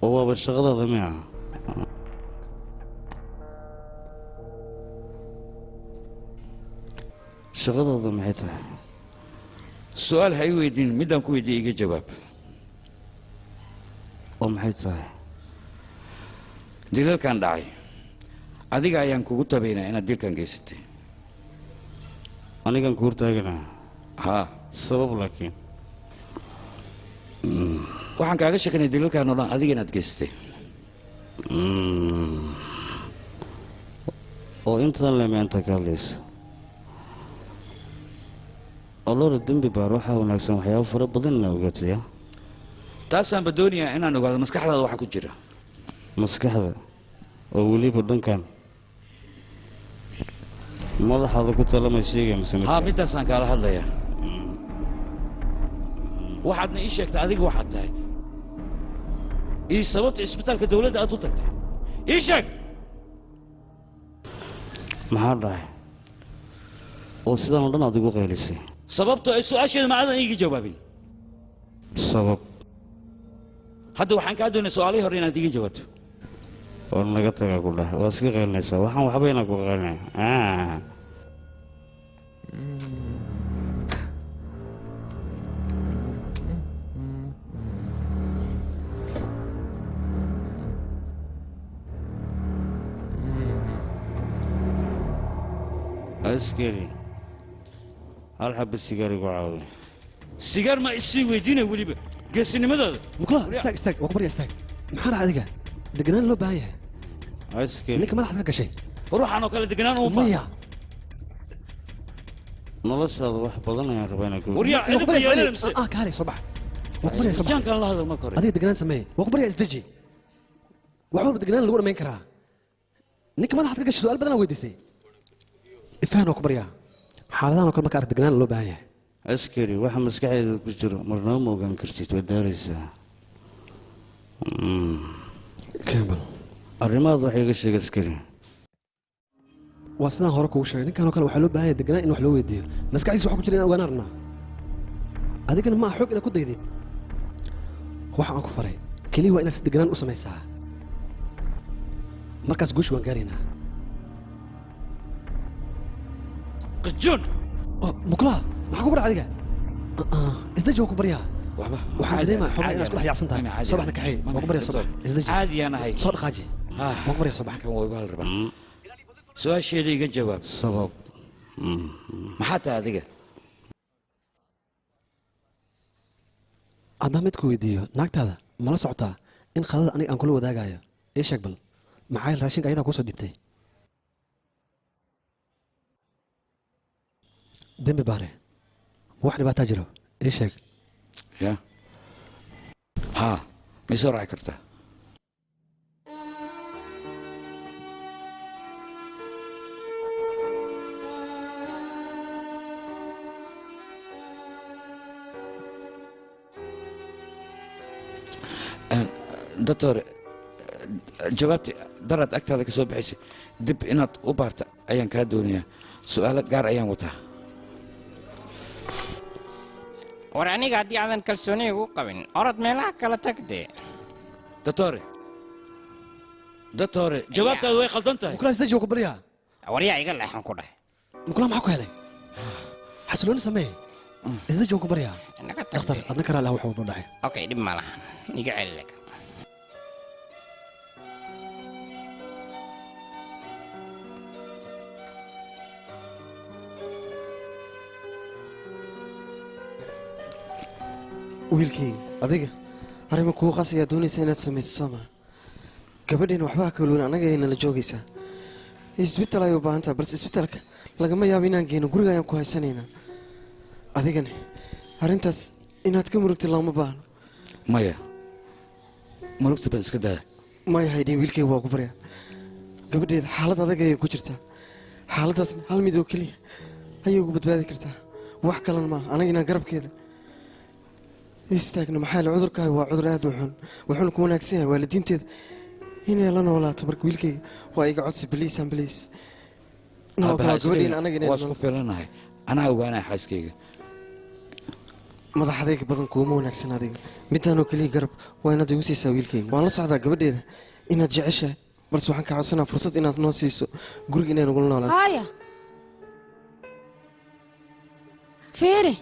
oo waaba shaqadaada miya shaqadaada maxay tahay su-aal ha i weydiin middaan ku weydiiya iga jawaab oo maxay tahay dilalkan dhacay adiga ayaan kugu tabaynaa inaad dilkan geysatay anigaan ku hortaaganaa haa sabab laakiin waxaan kaaga sheekanay dilalkan oo dhan adiga inaad geysatay oo intaan lema inta ka hadlayso olora dembi baar waxaa wanaagsan waxyaabo fara badan inaa ogaataya taasaanba doonayaa inaan ogaado maskaxdaada waxa ku jira maskaxda oo weliba dhankan madaxaada ku talamay sheegaya mise haa middaasaan kaala hadlayaa waxaadna ii sheegtay adiga waxaad tahay ii sababta isbitaalka dawladda aad u tagtay ii sheeg maxaa dhacay oo sidaan oo dhan aad igu qaylisay sababtoo ay su-aasheeda ma aadan iiga jawaabin sabab hadda waxaan kaa doonay su-aalihii hore inaad iiga jawaabto war naga tagaa ku dhah waad iska qaylinaysaa waxaan waxba inaan ku qaylinaya askari hal xabba sigaar igu caawi sigaar ma isii weydiinaya weliba geesinimadooda mukulaha istaag waa ku barya istaag maxaa dhaca adiga deganaan loo baahan yahay askari ninka madaxaad ka gashay ruuxan oo kale deganaan uma maya noloshaada wax badan ayaan rabaa inaan kaale soo bax waa ku baryaa soo bax jaankaan la hadal marka hore adiga deganaan sameeye waa ku baryaa isdeji wax walba deganaan lagu dhammayn karaa ninka madaxaad ka gashay su'aal badan weydiisay ifaan waa ku baryaa xaaladahan oo kale marka arag deganaan loo baahan yahay askari waxa maskaxdeeda ku jiro marnaba ma ogaan kartid waad daaraysaa arrimahaad wax iga sheeg askari waa sidaan hore kugu sheegay ninkan oo kale waxaa loo baahan yahay deganaan in wax loo weydiiyo maskaxdiisa waxa ku jira inaan ogaan rabnaa adigana ma xoog inaad ku daydid waxa aan ku faray keliya waa inaad si deganaan u samaysaa markaas guush waan gaaraynaa qajoon muklaa maxaa kugu dhaca adiga isdaji waan ku baryaa waxaan dareemaa xogaa inaad isku dhex yaacsan tahay soo baxna kaxeey waan ku baryaa soo bax isdaji caadiyaan ahay soo dhaqaaji waan ku baryaa soo bax kan waa ibaal rabaa su-aasheeda iga jawaab sabab maxaa tahay adiga haddaan mid ku weydiiyo naagtaada mala socotaa in khadada aniga aan kula wadaagayo ii sheeg bal maxaa yeel raashinka ayadaa kuusoo dhibtay dembi baare ma wax dhibaataa jiro ii sheeg ya haa may soo raaci kartaa doctor jawaabti daraad agtaada ka soo bixaysay dib inaad u baarta ayaan kaa doonayaa su'aalo gaar ayaan wataa war aniga haddii aadan kalsooni igu qabin orod meelaha kala tagdee doctore jawaabtaadu way khaldan tahay mukula isdaji waa ku baryaa waryaa iga leexan ku dhahay mukula maxaa ku helay xasilooni samee isdaji waan ku baryaa dhakhtar adna karaa laha wax walba dhacay okay dhib ma lahan iga celileg wiilkayga adiga arrima kuu qasayaa doonaysa inaad samayso soo maa gabadheena waxbaa kaluun annaga ay nala joogaysaa isbitaal ay u baahan tahay balse isbitaalka lagama yaabo inaan geyno guriga ayaan ku haysanaynaa adigana arrintaas inaad ka murugta looma baahno maya murugta baad iska daaya maya haydhin wiilkayga waa ku baryaa gabadheeda xaalad adag ayay ku jirtaa xaaladdaasna hal mid oo keliya ayay ugu badbaadi kartaa wax kalena maaha anagina garabkeeda istaagna maxaa le cudurkaaga waa cudur aad u xun wuxuuna ku wanaagsan yahay waalidiinteeda inay la noolaato marka wiilkayga waa iga codsi baliis an baliis waa isku filanahay anaa ogaanaya xaaskayga madaxadayga badan kuuma wanaagsan adiga midaanoo keliya garab waa inaad igu siisaa wiilkayga waan la socdaa gabadheeda inaad jeceshahay balse waxaan kaa codsanaa fursad inaad noo siiso guriga inay nagula noolaato haya fiiri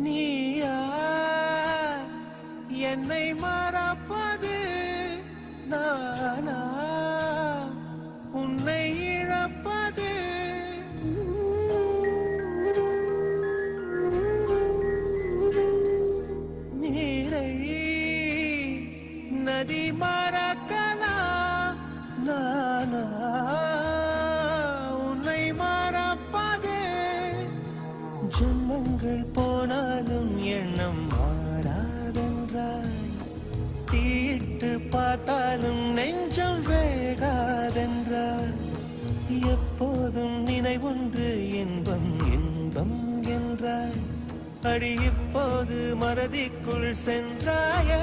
நீயா என்னை மறப்பது நானா உன்னை இழப்பது நீரை நதி மறக்கலாம் நானா உன்னை மறப்பது ஜென்மங்கள் போனாலும் எண்ணம் மாறாதென்றாய் தீட்டு பார்த்தாலும் நெஞ்சம் வேகாதென்றார் எப்போதும் நினைவொன்று இன்பம் இன்பம் என்றாய் அடி இப்போது மறதிக்குள் சென்றாயே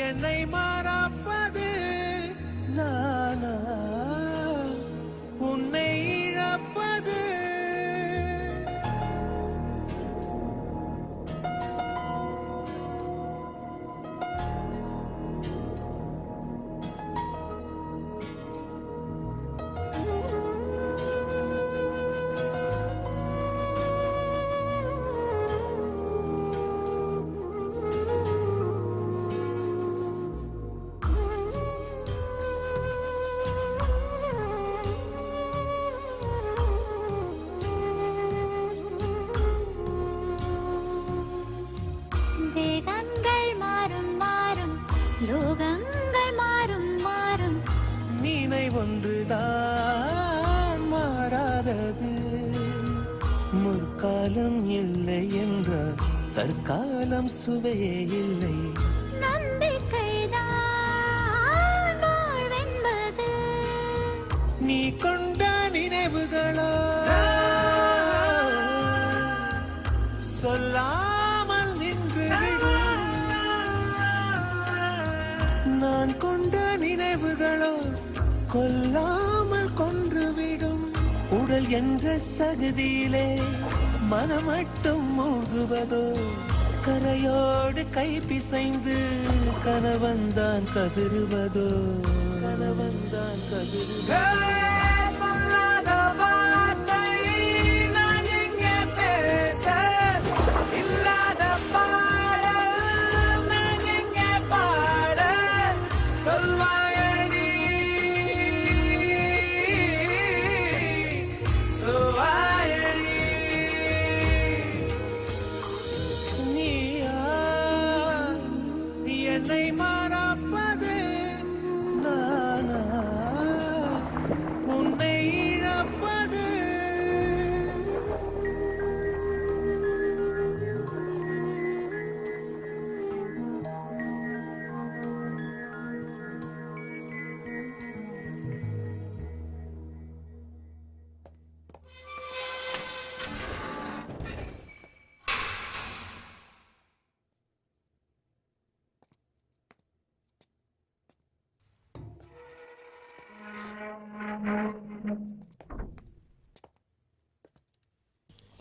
என்னை மறப்பது நானா உன்னை இழப்பது தேகங்கள் மாறும் மாறும் லோகங்கள் மாறும் மாறும் நினைவொன்றுதான் மாறாதது முற்காலம் இல்லை என்றால் தற்காலம் சுவையே இல்லை நம்பிக்கைதான் வாழ்வென்பது நீ கொண்ட நினைவுகளோ சொல்லாமல் நின்று நான் கொண்ட நினைவுகளோ கொல்லாமல் கொன்றுவிடும் உடல் என்ற சகுதியிலே மனம் மட்டும் மூழ்குவதோ கரையோடு கை பிசைந்து கணவன்தான் கதிருவதோ கணவன்தான் கதிருவதோ என்னை மறப்பது நானா உன்னை இழப்பது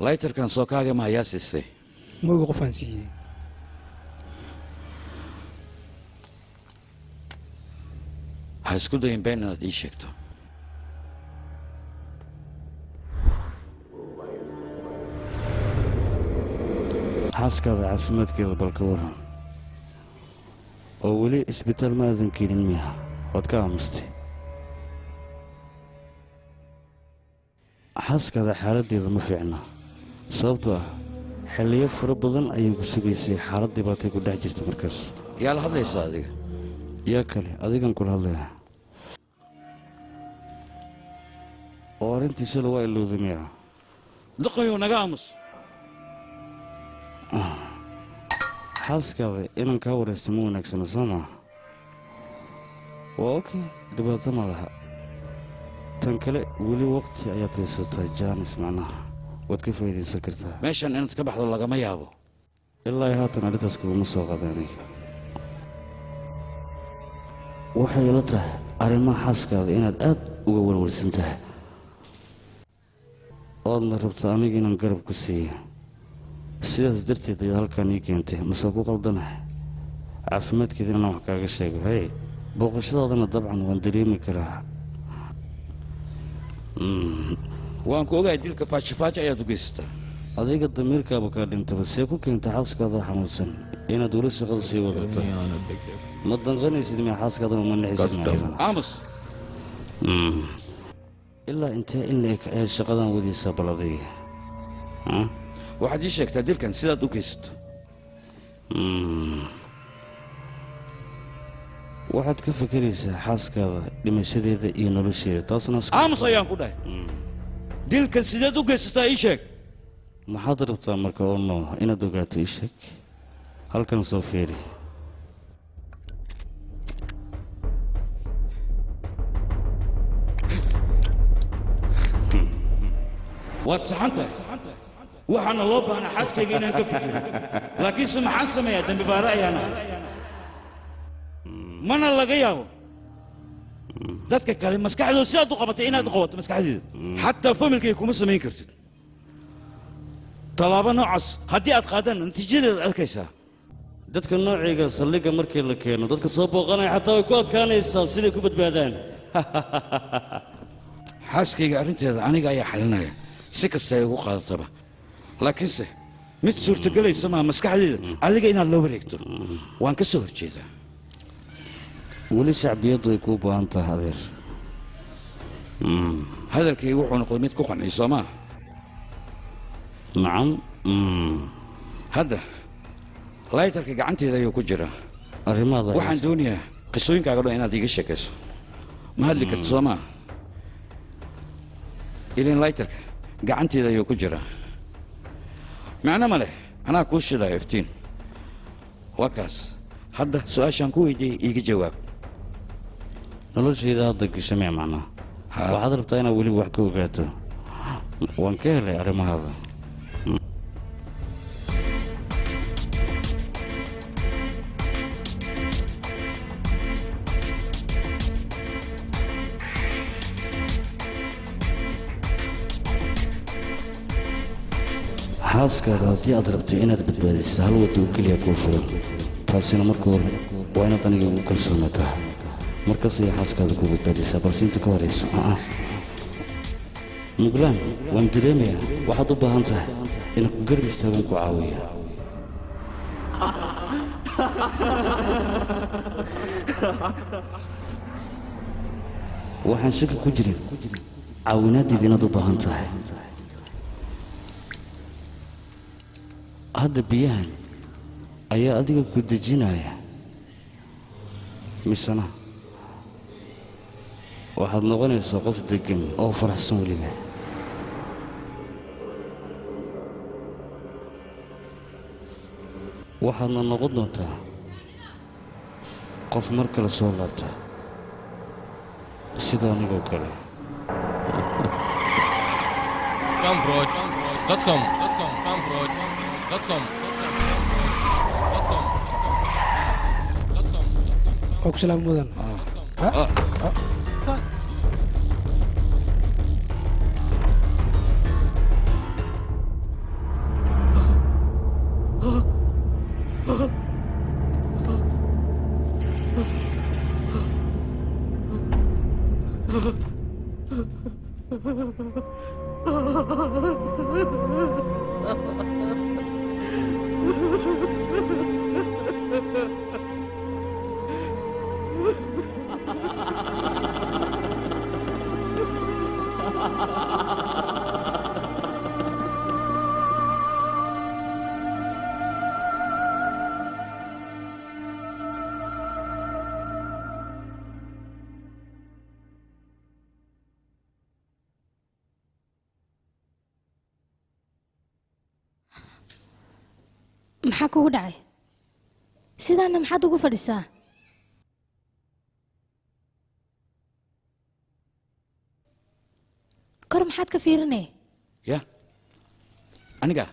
laytarkan soo kaagama ayaa siisay mooga qofaan siiyey ha isku dayin been inaad ii sheegto xaaskaada caafimaadkeeda bal ka waran oo weli isbitaal ma aadan keenin miya waad ka aamustay xaaskaada xaaladdeeda ma fiicna sababtoo ah xilliyo fara badan ayay ku sugaysay xaalad dhibaatay ku dhex jirta markaas yaa la hadlaysaa adiga yaa kale adigan kula hadlaya oo arrintiisala waa ilowda miya duqayow naga aamus xaaskaada inaan kaa waraysta ma wanaagsano soo maa waa okey dhibaato ma laha tan kale weli waqti ayaad haysataa jaanis macnaha waad ka faa'iidaysan kartaa meeshan inaad ka baxdo lagama yaabo ilaa haatan arrintaas kuguma soo qaada aniga waxay ila tahay arrimaha xaaskaada inaad aad uga warwarsan tahay oodna rabta aniga inaan garab ku siiya sidaas darteed ayaad halkaan ii keentay mase ku qaldanahay caafimaadkeeda inaan wax kaaga sheego hey booqashadaadana dabcan waan dareemi karaa waan ku ogahay dilka faajifaajo ayaad u geysataa adiga damiirkaaba kaa dhintaba see ku keenta xaaskaada xanuunsan inaad weli shaqada sii wadato ma danqanaysid miya xaaskaadana ma nixisad aamus ilaa intee in la eg ayaad shaqadan wadaysaa baladay waxaad ii sheegtaa dilkan sidaad u geysato waxaad ka fekeraysaa xaaskaada dhimashadeeda iyo nolosheeda taasna aamus ayaan ku dhahay dilkan sideed u geysataa ii sheeg maxaad rabtaa marka oo noo inaad ogaato ii sheeg halkan soo fiiri waad saxan tahay waxaana loo baahnaa xaaskayga inaan ka fikiro laakiinse maxaan sameeyaa dembi baare ayaan ahay mana laga yaabo dadka kale maskaxdooda sidaad u qabatay inaad u qabato maskaxdeeda xataa familkayga kuma samayn kartid tallaabo noocaas haddii aad qaadaan natiijadeed arkaysaa dadka noocayga saldhigga markii la keeno dadka soo booqanaya xataa way ku adkaanaysaa siday ku badbaadaan xaaskayga arrinteeda aniga ayaa xalinaya si kasta ay ugu qaadataba laakiinse mid suurtogelaysa maa maskaxdeeda adiga inaad loo wareegto waan ka soo horjeedaa weli shacbiyaddu ay kuu baahan tahay adeer hadalkayga wuxuu noqday mid ku qanciy soo maa nacam hadda laytarka gacanteeda ayuu ku jiraa arrimaada waxaan doonayaa qisooyinkaaga dhan inaad iiga sheekayso ma hadli karti soo maa ilin laytarka gacanteeda ayuu ku jiraa macno ma leh anaa kuu shidaayo iftiin waa kaas hadda su-aashaan ku weydiiyey iiga jawaab noloshayda hadda gashamee macnaa waxaad rabtaa inaad weliba wax ka ogaato waan ka helay arrimahaada xaaskaada haddii aad rabto inaad badbaadiso hal wadda oo keliya kuu fulan taasina marka hore waa inaad aniga ugu kalsoonataa markaas ayay xaaskaada ku badbaadisaa balse inta ka horayso muglaan waan dareemayaa waxaad u baahan tahay inaan ku garab istaagan ku caawiya waxaan shaki ku jirin caawinaaddeeda inaad u baahan tahay hadda biyahan ayaa adiga ku dejinaya misena waxaad noqonaysaa qof deggan oo faraxsan weliba waxaadna noqon doontaa qof mar kale soo laabta sida anigoo kale fanbroj.com fanbroj.com og salaam mudan maxaa kugu dhacay sidaana maxaad ugu fadhisaa kor maxaad ka fiirinay ya aniga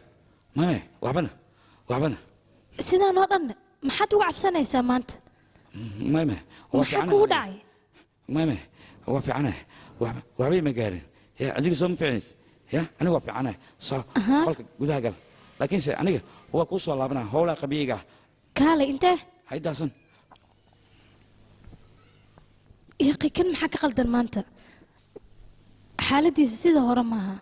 mame waxbana sidaan oo dhan maxaad uga cabsanaysaa maanta mame maxaa kugu dhacay mame waa fiicanahay waxbay ma gaarin ya adiga soo ma fiicnays ya aniga waa fiicanahay soo qolka gudaha gal laakiinse aniga waa kuu soo laabanaa howlaa qabiyiga kaale intee haydaasan yaqi kan maxaa ka qaldan maanta xaaladiisa sida hore maaha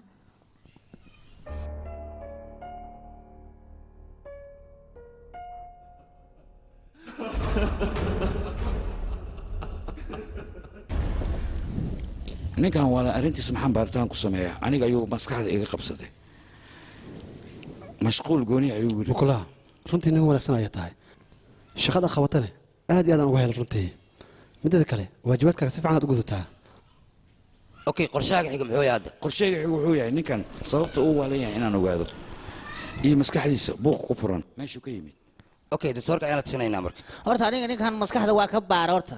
ninkan waa arrintiisa maxaan baaritaan ku sameeyaa aniga ayuu maskaxda iga qabsaday mashquul gooni ayuu yiri mukulaha runtii nin wanaagsan ayaa tahay shaqada qabatane aad iyo aad aan uga helay runtii midda kale waajibaadkaaga si fiican aad u gudataa okay qorshaaga xiga muxuu yahay hadda qorshayga xiga wuxuu yahay ninkan sababta uu waalan yahay inaan ogaado iyo maskaxdiisa buuq ku furan meeshuu ka yimid okay doctorka ayaan la tashanaynaa marka horta aniga ninkan maskaxda waa ka baara horta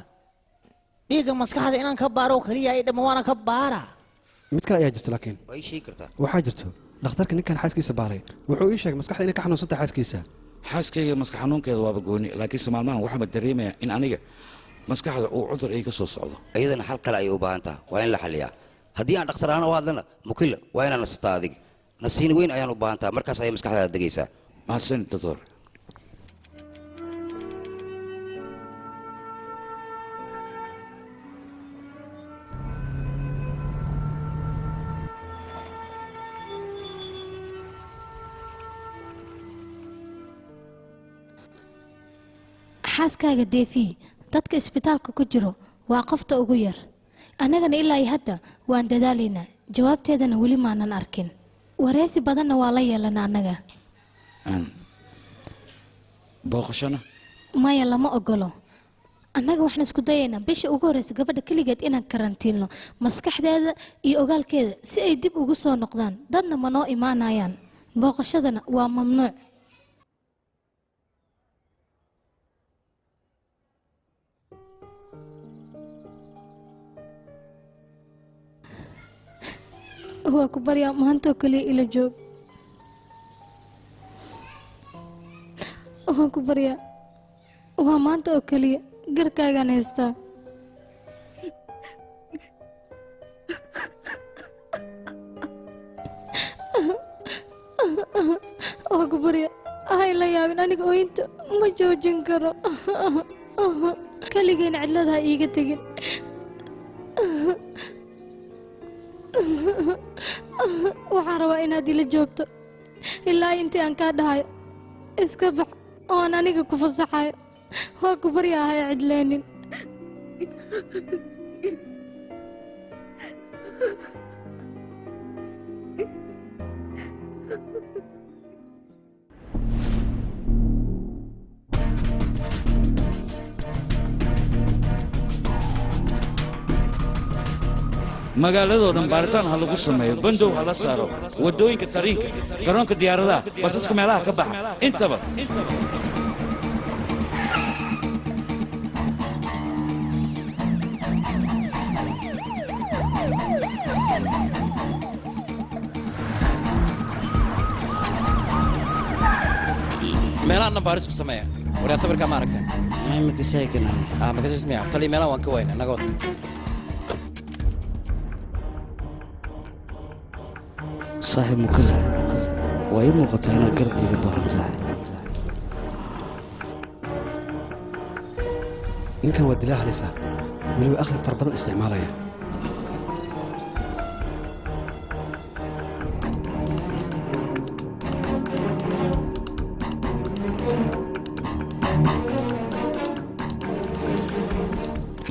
dhiigga maskaxda inaan ka baaro kaliya ay dhama waana ka baara mid kale ayaa jirta laakiin waa ii sheegi kartaa waxaa jirto dhakhtarka ninkan xaaskiisa baaray wuxuu ii sheegay maskaxda inay ka xanuunsantahay xaaskiisa xaaskayga maskax xanuunkeeda waaba gooni laakiinse maalmahan waxaaba dareemayaa in aniga maskaxda uu cudur ay ka soo socdo iyadana xal kale ayay u baahan tahay waa in la xaliyaa haddii aan dhakhtar ahaan u hadlana mukilla waa inaan nasataa adiga nasiin weyn ayaan u baahan tahay markaas ayay maskaxdaada degaysaa mahadsan doctor xaaskaaga deefi dadka isbitaalka ku jiro waa qofta ugu yar annagana ilaa iyo hadda waan dadaalaynaa jawaabteedana weli maanan arkin wareysi badanna waa la yeelana annaga booqashana maya lama ogolo annaga waxaan isku dayaynaa bisha ugu horeysa gabadha keligeed inaan karantiilno maskaxdeeda iyo ogaalkeeda si ay dib ugu soo noqdaan dadna ma noo imaanayaan booqashadana waa mamnuuc waa ku baryaa maantoo kaliya ila joog waan ku baryaa waa maanta oo kaliya garkaagaan haystaa waa ku baryaa hay la yaabin aniga ooyinta ma joojin karo kaligeena cidlada ha iiga tegin waxaan rabaa inaad ila joogto ilaa intii aan kaa dhahayo iska bax oo aan aniga ku fasaxayo waa ku baryaa hay cidleenin magaaladoo dhan baaritaan ha lagu sameeyo bandow ha la saaro waddooyinka tariinka garoonka diyaaradaha basaska meelaha ka baxa intaba meelahan baaris ku sameeya waraa sawirka ma aragteen makasismiya tali meelahan waan ka wayna nagood saaxiib mukada waa ii muuqataa inaad garab iga baahan tahay ninkan waa dilaa halisa weliba akhlaq fara badan isticmaalaya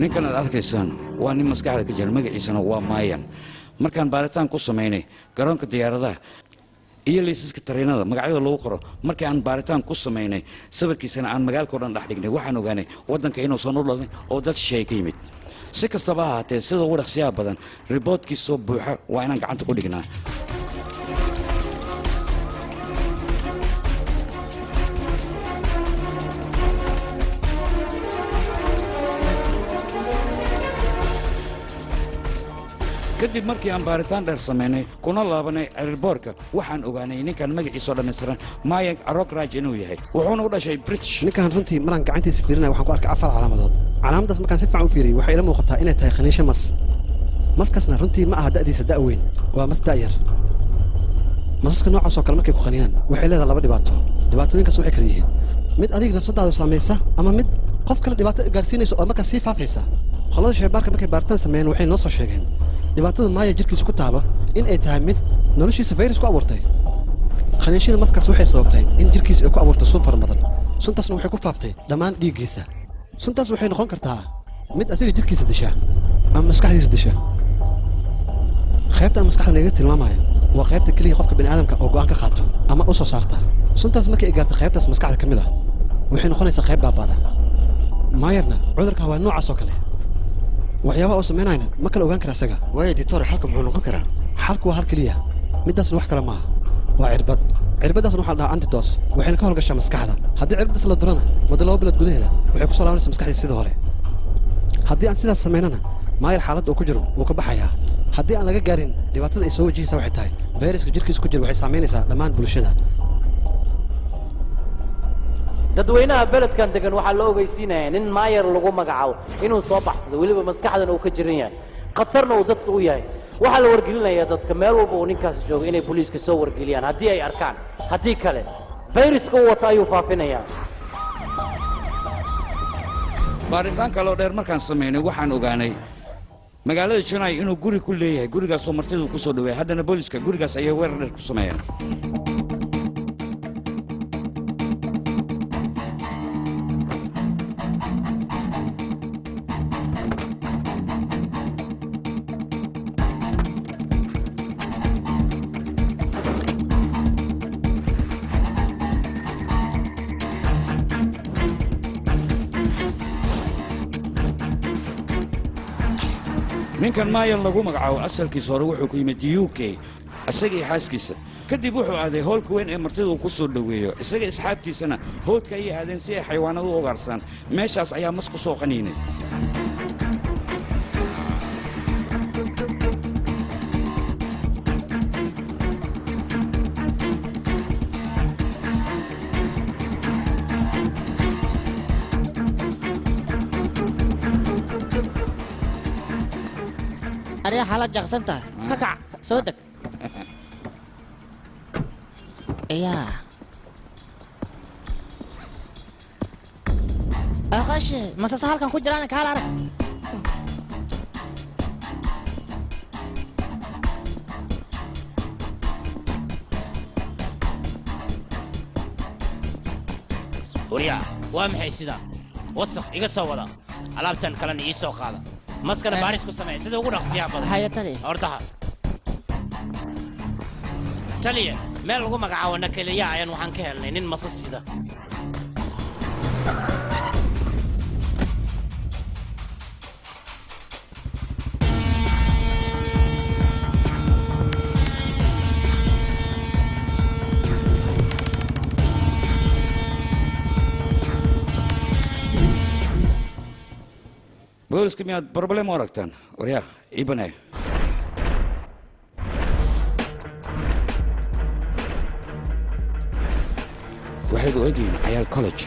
ninkan aad arkaysaan waa nin maskaxda ka jira magaciisana waa maayan markaan baaritaan ku samaynay garoonka diyaaradaha iyo liisaska tareenada magacyada lagu qoro markii aan baaritaan ku samaynay sawirkiisana aan magaalka oo dhan dhex dhignay waxaan ogaanay waddanka inuusan u dhalin oo dad shisheeye ka yimid si kastaba ha ahaatee sida ugu dhaqsiyaha badan riboodkiisoo buuxa waa inaan gacanta ku dhignaa kadib markii aan baaritaan dheer samaynay kuna laabanay airboorka waxaan ogaanay ninkan magaciisoo dhammaystiran mayank arokraj inuu yahay wuxuuna u dhashay british ninkan runtii maraan gacantiisa fiirinaya waxaan ku arkay 4 calaamadood calaamadaas markaan si fiican u fiiriyey waxay ila muuqataa inay tahay khaniisho maskasna runtii ma aha da'diisa da' weyn waa mas da' yar masaska noocaas oo kale markay ku qaniinaan waxay leedahay 2 dhibaato dhibaatooyinkaas waxay kala yihiin mid adiga nafsadaada saamaysa ama mid qof kale dhibaato gaarsiinaysa oo markaas sii faafaysa qolada shaybaarka markay baaritaan sameeyeen waxay noo soo sheegeen dhibaatada maaya jirkiisa ku taalo in ay tahay mid noloshiisa virus ku abuurtay khaniishada maskaas waxay sababtay in jirkiisa ay ku abuurto sun fara badan suntaasna waxay ku faaftay dhammaan dhiiggiisa suntaas waxay noqon kartaa mid asiga jirkiisa disha ama maskaxdiisa disha qaybta aan maskaxda naga tilmaamayo waa qaybta keliya qofka bini'aadamka oo go'aan ka qaato ama u soo saarta suntaas markay ay gaarto qaybtaas maskaxda ka mid ah waxay noqonaysaa qayb baabaada maayarna cudurkan waa noocaas oo kale waxyaabaha uu samaynayna ma kala ogaan kara isaga waayo dictor xalka muxuu noqon karaa xalku waa hal keliya middaasna wax kale maaha waa cirbad cirbadaasna waxaa la dhahaa antidos waxayna ka howlgashaa maskaxda haddii cirbadaas la durana muddo 2 bilood gudaheeda waxay ku soo laabanaysaa maskaxdiisa sidii hore haddii aan sidaas samaynana maayar xaaladda uu ku jiro wuu ka baxayaa haddii aan laga gaarin dhibaatada ay soo wajahaysaa waxay tahay fayraska jirkiisa ku jira waxay saamaynaysaa dhammaan bulshada dadweynaha beledkan degan waxaa la ogeysiinayaa nin maayar lagu magacaabo inuu soo baxsado weliba maskaxdana uu ka jiran yahay khatarna uu dadka u yahay waxaa la wargelinayaa dadka meel walba uu ninkaasi joogo inay booliiska soo wargeliyaan haddii ay arkaan haddii kale fayraska uu wata ayuu faafinayaa baaritaan kaloo dheer markaan samaynay waxaan ogaanay magaalada janay inuu guri ku leeyahay gurigaasoo martidu ku soo dhaweeyay haddana booliiska gurigaas ayay weerar dheer ku sameeyeen ninkan maayar lagu magacaabo asalkiisa hore wuxuu ku yimid UK isagii xaaskiisa kadib wuxuu aaday hoolka weyn ee martida uu ku soo dhoweeyo isaga asxaabtiisana hoodka ayay aadeen si ay xayawaanada u ogaarsaan meeshaas ayaa mas ku soo qaniinay أريح حالات جاكسنتا كاكا سودك يا أخش مسا سهل كان خجرانك كهلا رك وريا وامحي سيدا وسخ إيجا سودا alaabtan kalena ii soo qaada maskana baaris ku sameey sida ugu dhaqsiyaa badan haya tali ordaha taliya meel lagu magacaabo nakaliya ayaan waxaan ka helnay nin masas sida booliska miyaad problem u aragtaan waryaa ii banee waxay u egyihiin cayaal college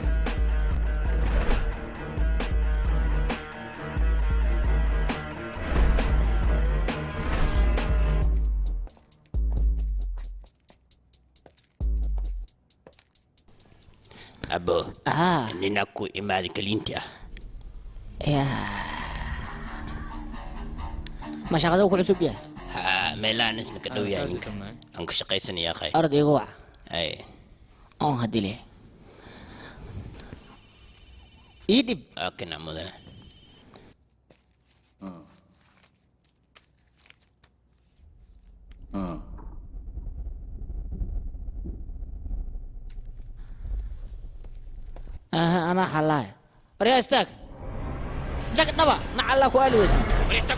abo nina ku imaadi kaliinti ah ما شغله كل عصب يا ها ميلان اسمك دو يعني انك شقيسني يا اخي ارض يقوع اي هدي ليه يدب اوكي نعمودنا انا حلاي ريا استاك جاك دبا نعلا كو الوز ريا استاك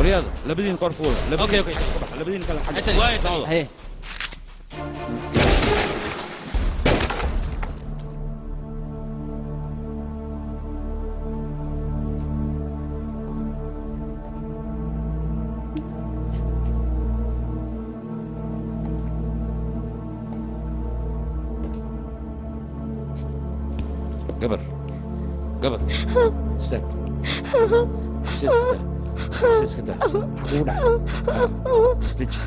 ورياضة لبدين قرفولة اوكي اوكي لبدين كلا حاجة انت وايد والله هي قبر قبر استك سيس كده حقونا سليتش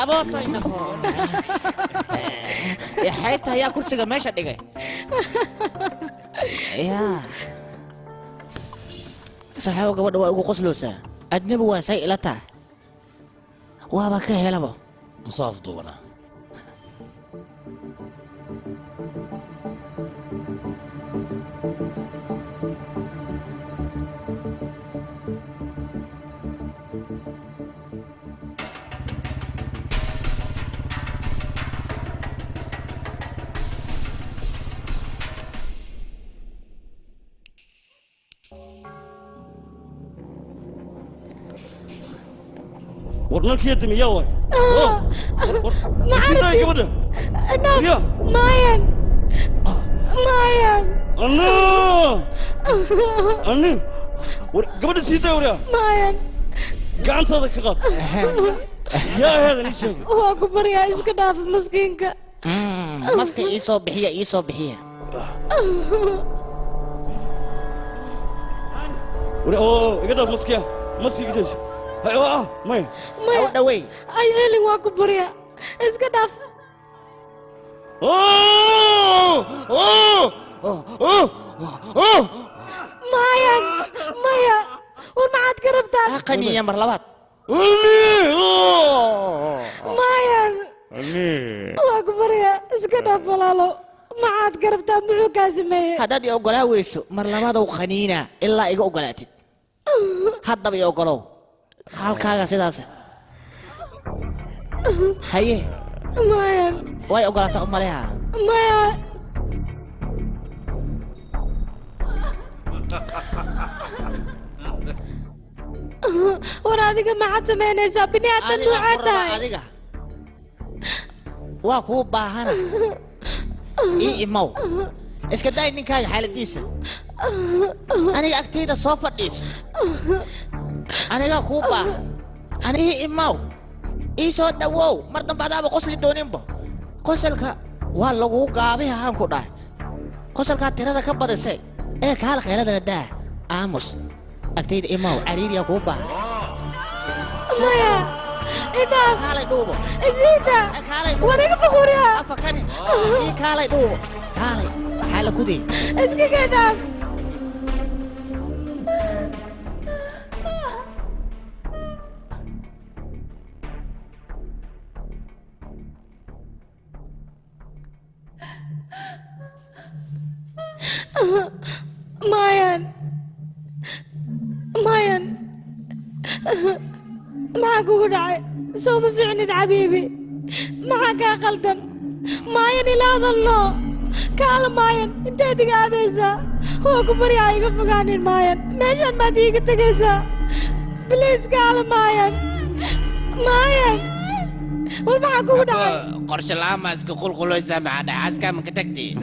abootayna xayta ayaa kursiga meesha dhigay yaa saxaawo gabadha waa ugu qosloosaa ajnabi waa say ila tahay waaba ka helabo musaaf duubana ورنالك يد مياوي ما عرفتي قبل ماين أنا قبل سيدا وريا ماين قعنت هذا كغاب يا هذا نيشان هو كبر يا إسكناف مسكينك مسكين يصوب بحية يصوب بحية وريا قدر مسكين مسكين قدر أيوة ماي أو دوي أي اللي هو كبر يا إسكناف ماين مايا وما عاد قربتها أقني يا مرلبات ماين واكبر يا اسكناف والله ما عاد قربتها معو كاسمية هذا يا أقولا ويسو مرلبات وخنينة إلا إيقو أقولاتي هذا بيا أقولو halkaaga sidaas haye mayan way ogolaata umaleha maya war adiga maxaad samaynaysaa bini aadam nuucaa tahay adiga waa kuu baahana ii imow iska day ninkaaga xaaladiisa aniga agtayda soo fadhiiso aniga kuu baahan aniga imaw ii soo dhawow mar dambe adaaba qosli dooninba qosalka waa laguu gaabay ahaan ku dhahay qosalkaa tirada ka badisay ee kaala khayradana daa aamus agtayda imaw cariiriya kuu baahan maya idhaaf kaalay dhuubo isiita wadiga faquuriya afakani ii kaalay dhuubo kaalay xaala kudee iskaga idhaaf ماين ماين معك ودعي سو ما في عند حبيبي معك قلدن ماين لا الله قال ماين انت قاعد يسا هو كبر يا فقان ماين ماشان ما تيجي تجيسا بليز قال ماين ماين والمعك ودعي قرش العام اسك قلقلو يسامع انا عسكا من كتكتي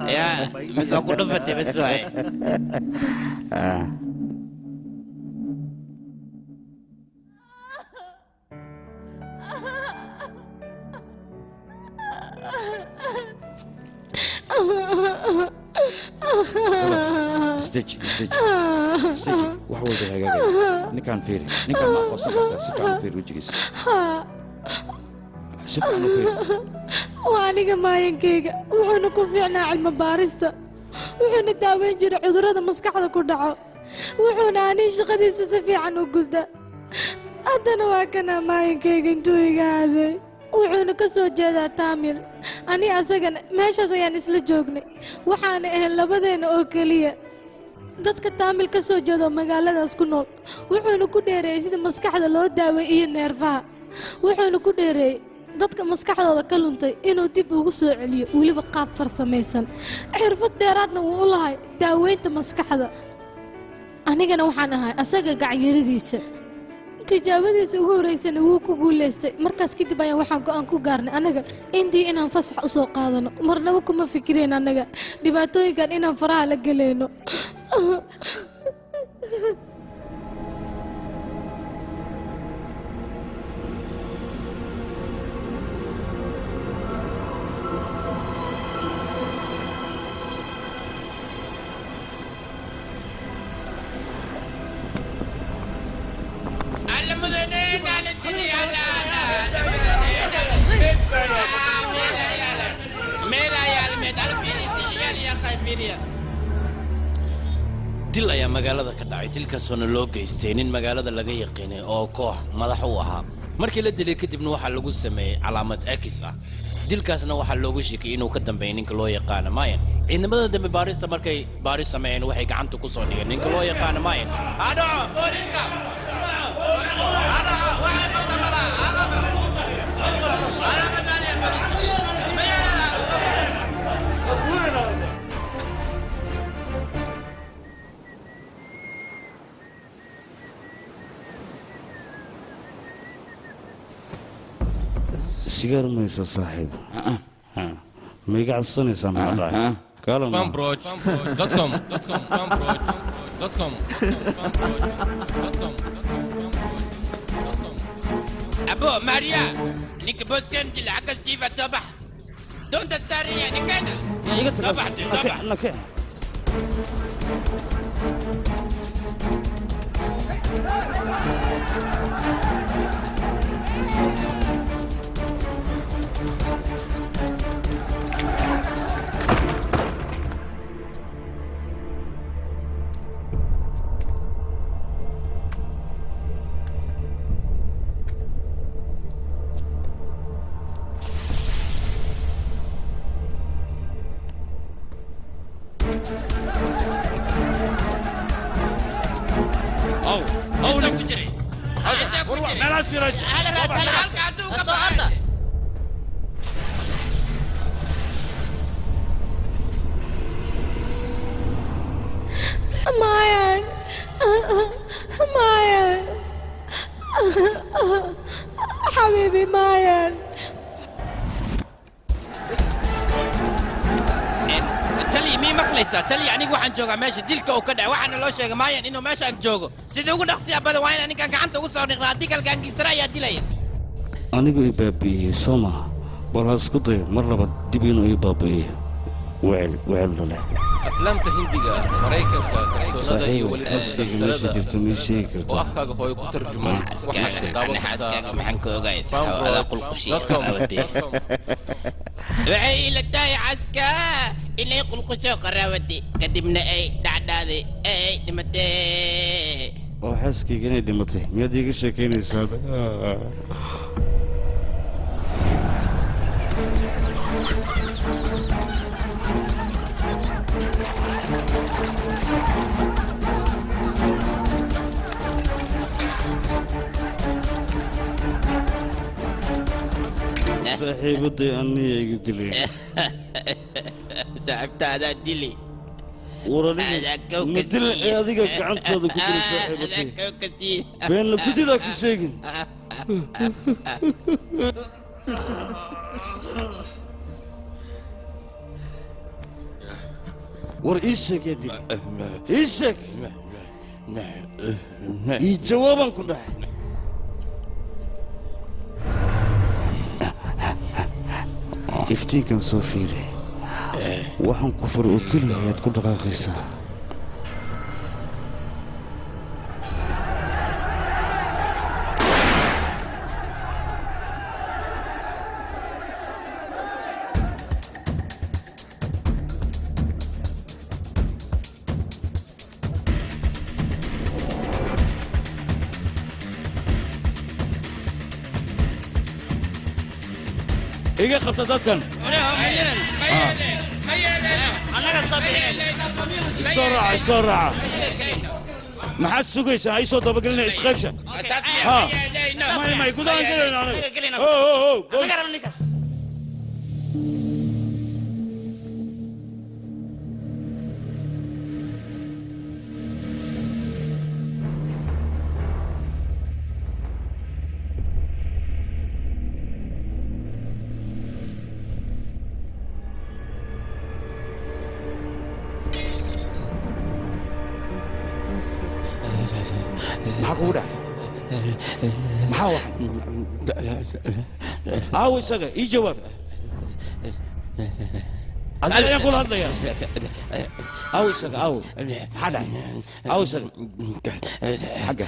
يا مسوا كل فتي بس واي استجي wax walba hagaagay ninkan fiiri ninkan ma aqoonsan kartaa si fiican u fiiri wejigiisa si fiican u fiiri waa aniga maayankayga wuxuuna ku fiicnaa cilmi baarista wuxuuna daaweyn jiray cudurrada maskaxda ku dhaco wuxuuna anii shaqadiisa si fiican u gudda haddana waa kana maayankayga intuu iga aaday wuxuuna ka soo jeedaa taamil ani asagana meeshaas ayaan isla joognay waxaana ahayn labadeenna oo keliya dadka taamil ka soo jeeda oo magaaladaas ku nool wuxuuna ku dheereeyey sida maskaxda loo daaway iyo neerfaha wuxuuna ku dheereeyey dadka maskaxdooda ka luntay inuu dib ugu soo celiyo weliba qaab farsamaysan xirfad dheeraadna wuu u lahay daaweynta maskaxda anigana waxaan ahay asaga gacyaradiisa tijaabadiisa ugu horeysana wuu ku guulaystay markaas kadib ayaan waxaan go'aan ku gaarnay anaga indii inaan fasax u soo qaadano marnaba kuma fikireen anaga dhibaatooyinkan inaan faraha la gelayno dil ayaa magaalada ka dhacay dilkaasoona loo geystay nin magaalada laga yaqiinay oo koox madax u ahaa markii la dilay kadibna waxaa lagu sameeyey calaamad x ah dilkaasna waxaa loogu sheekay inuu ka dambeeyay ninka loo yaqaano mayan ciidamada dambe baarista markay baaris sameeyeen waxay gacanta ku soo dhigeen ninka loo yaqaano mayan sigaar mayso saaxiib ma iga cabsanaysaa maxaa dhacay abo maria ninka booskan dil xagga stiifa soo bax doonta saariya ninkeena soo bax مايان حبيبي مايان تلي مي مقليسة تلي يعني waxaan joogaa meesha dilka uu ka dhacay waxaana loo sheegay maayan inuu meeshaan joogo sidii ugu dhaqsiya badan waa inaan ninkan gacanta ugu soo dhiqnaa haddii kale gaangiistara ayaa dilaya anigu i baabi'iyey soo maha bal ha isku dayo mar laba dib inuu ii baabi'iyo wecel leh aflaamta hindiga maraykanka kartoonada iyo weliba musalsalada oo afkaaga hooyo ku tarjuman xaaskaaga maxaan ka ogaysaa hawada qulqushiya waxay ila tahay caska inay qulqusho qaraawadi kadibna ay dhacdhaaday ay dhimatay oo xaaskayga inay dhimatay miyaad iiga sheekaynaysaa saaxiibaday aniga igu dilay saaxiibtaada dili ma dil ee adiga gacantooda ku dilay saaxiibaday been nafsadiidaa ka sheegin war ii sheeg edib ii sheeg ii jawaabaan ku dhahay iftiinkan soo fiiri waxaan ku furo oo keliya ayaad ku dhaqaaqaysaa iga qabta dadkan isoo raaca maxaad sugaysaa ay soo dabagelinaya isqaybsha may gudahan gelayno anaga maxaa kugu dhacay maxaa waxay aawo isaga ii jawaab adiga ayaan kula hadlaya aawo isaga aawo maxaa dhacay aawo isaga xagga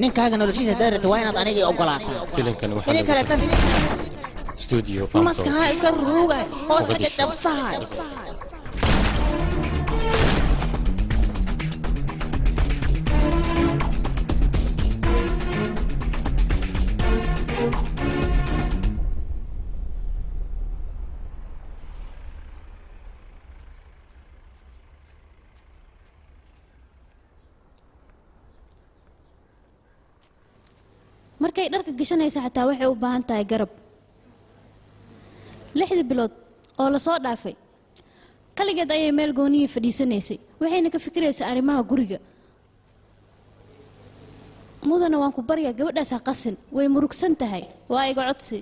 ninkaaga noloshiisa daarata waa inaad anigii ogolaataa filimkan ini kaleetan studio maskaxaa iska ruugay hoos ka jabsahay markay dharka gashanaysa xataa waxay u baahan tahay garab 6 bilood oo la soo dhaafay kaligeed ayay meel gooniyi fadhiisanaysay waxayna ka fikiraysaa arrimaha guriga mudana waan ku baryaa gabadhaas ha qasin way murugsan tahay waa iga codsi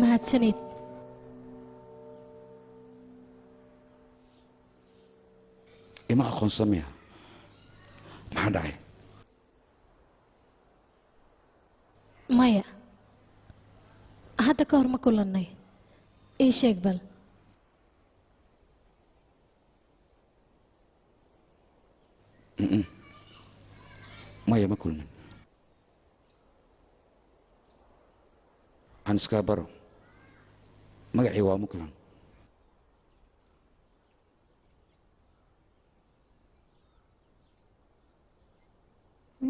mahadsanid ima aqoonsan miya maxaa dhacay maya hadda ka hor ma kulannay ii sheeg bal maya ma kulmin aan iskaa baro magacii waa muklan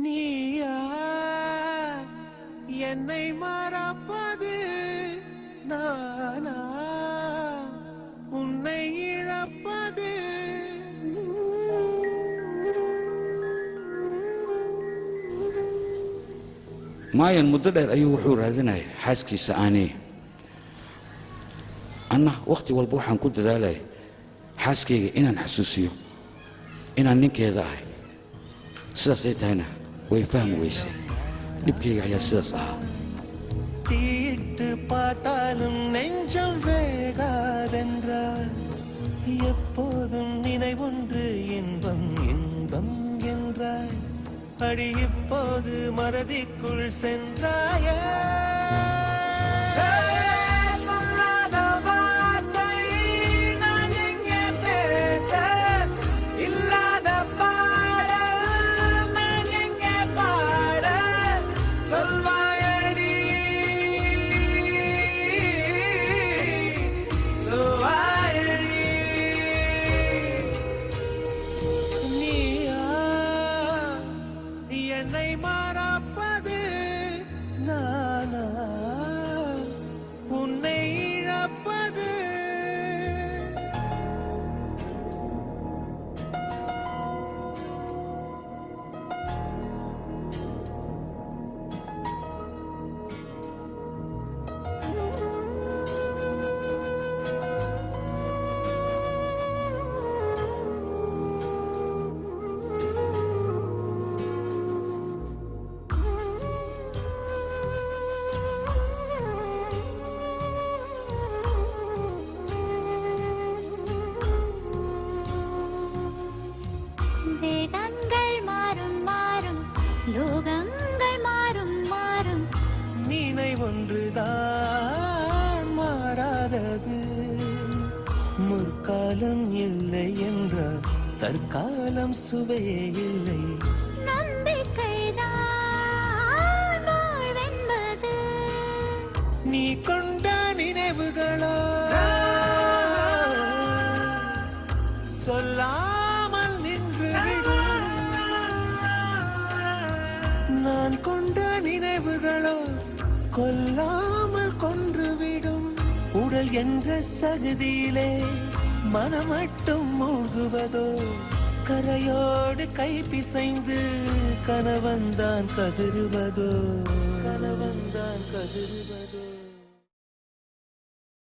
நீயா என்னை மறப்பது நானா உன்னை இழப்பது maayan muddo dheer ayuu wuxuu raadinaya xaaskiisa aanee anna wakhti walba waxaan ku dadaalaya xaaskayga inaan xasuusiyo inaan ninkeeda ahay sidaas ay tahayna way fahmi weysay dhibkayga ayaa sidaas ahaa தீட்டு பார்த்தாலும் நெஞ்சம் வேகாதென்றார் எப்போதும் நினைவொன்று இன்பம் இன்பம் என்றாய் அடி இப்போது மறதிக்குள் சென்றாயே சொல்லாத வார்த்தை நான் எங்கே பேச இல்லாத பாடல் நான் எங்கே பாட சொல்வாயடி சொல்வாயடி நீயா என்னை மறப்பது நானா உன்னை இழப்பது வேகங்கள் மாறும் மாறும் லோகங்கள் மாறும் மாறும் நினைவொன்றுதான் மாறாதது முற்காலம் இல்லை என்றால் தற்காலம் சுவையே இல்லை நம்பிக்கைதான் வாழ்வென்பது நீ கொண்ட நினைவுகளோ சொல்லாமல் நின்று நான் கொண்ட நினைவுகளோ கொல்லாமல் கொன்றுவிடும் உடல் என்ற சகதியிலே மனம் மட்டும் மூழ்குவதோ கரையோடு கை பிசைந்து கணவன்தான் கதறுவதோ கணவன்தான் கதறுவதோ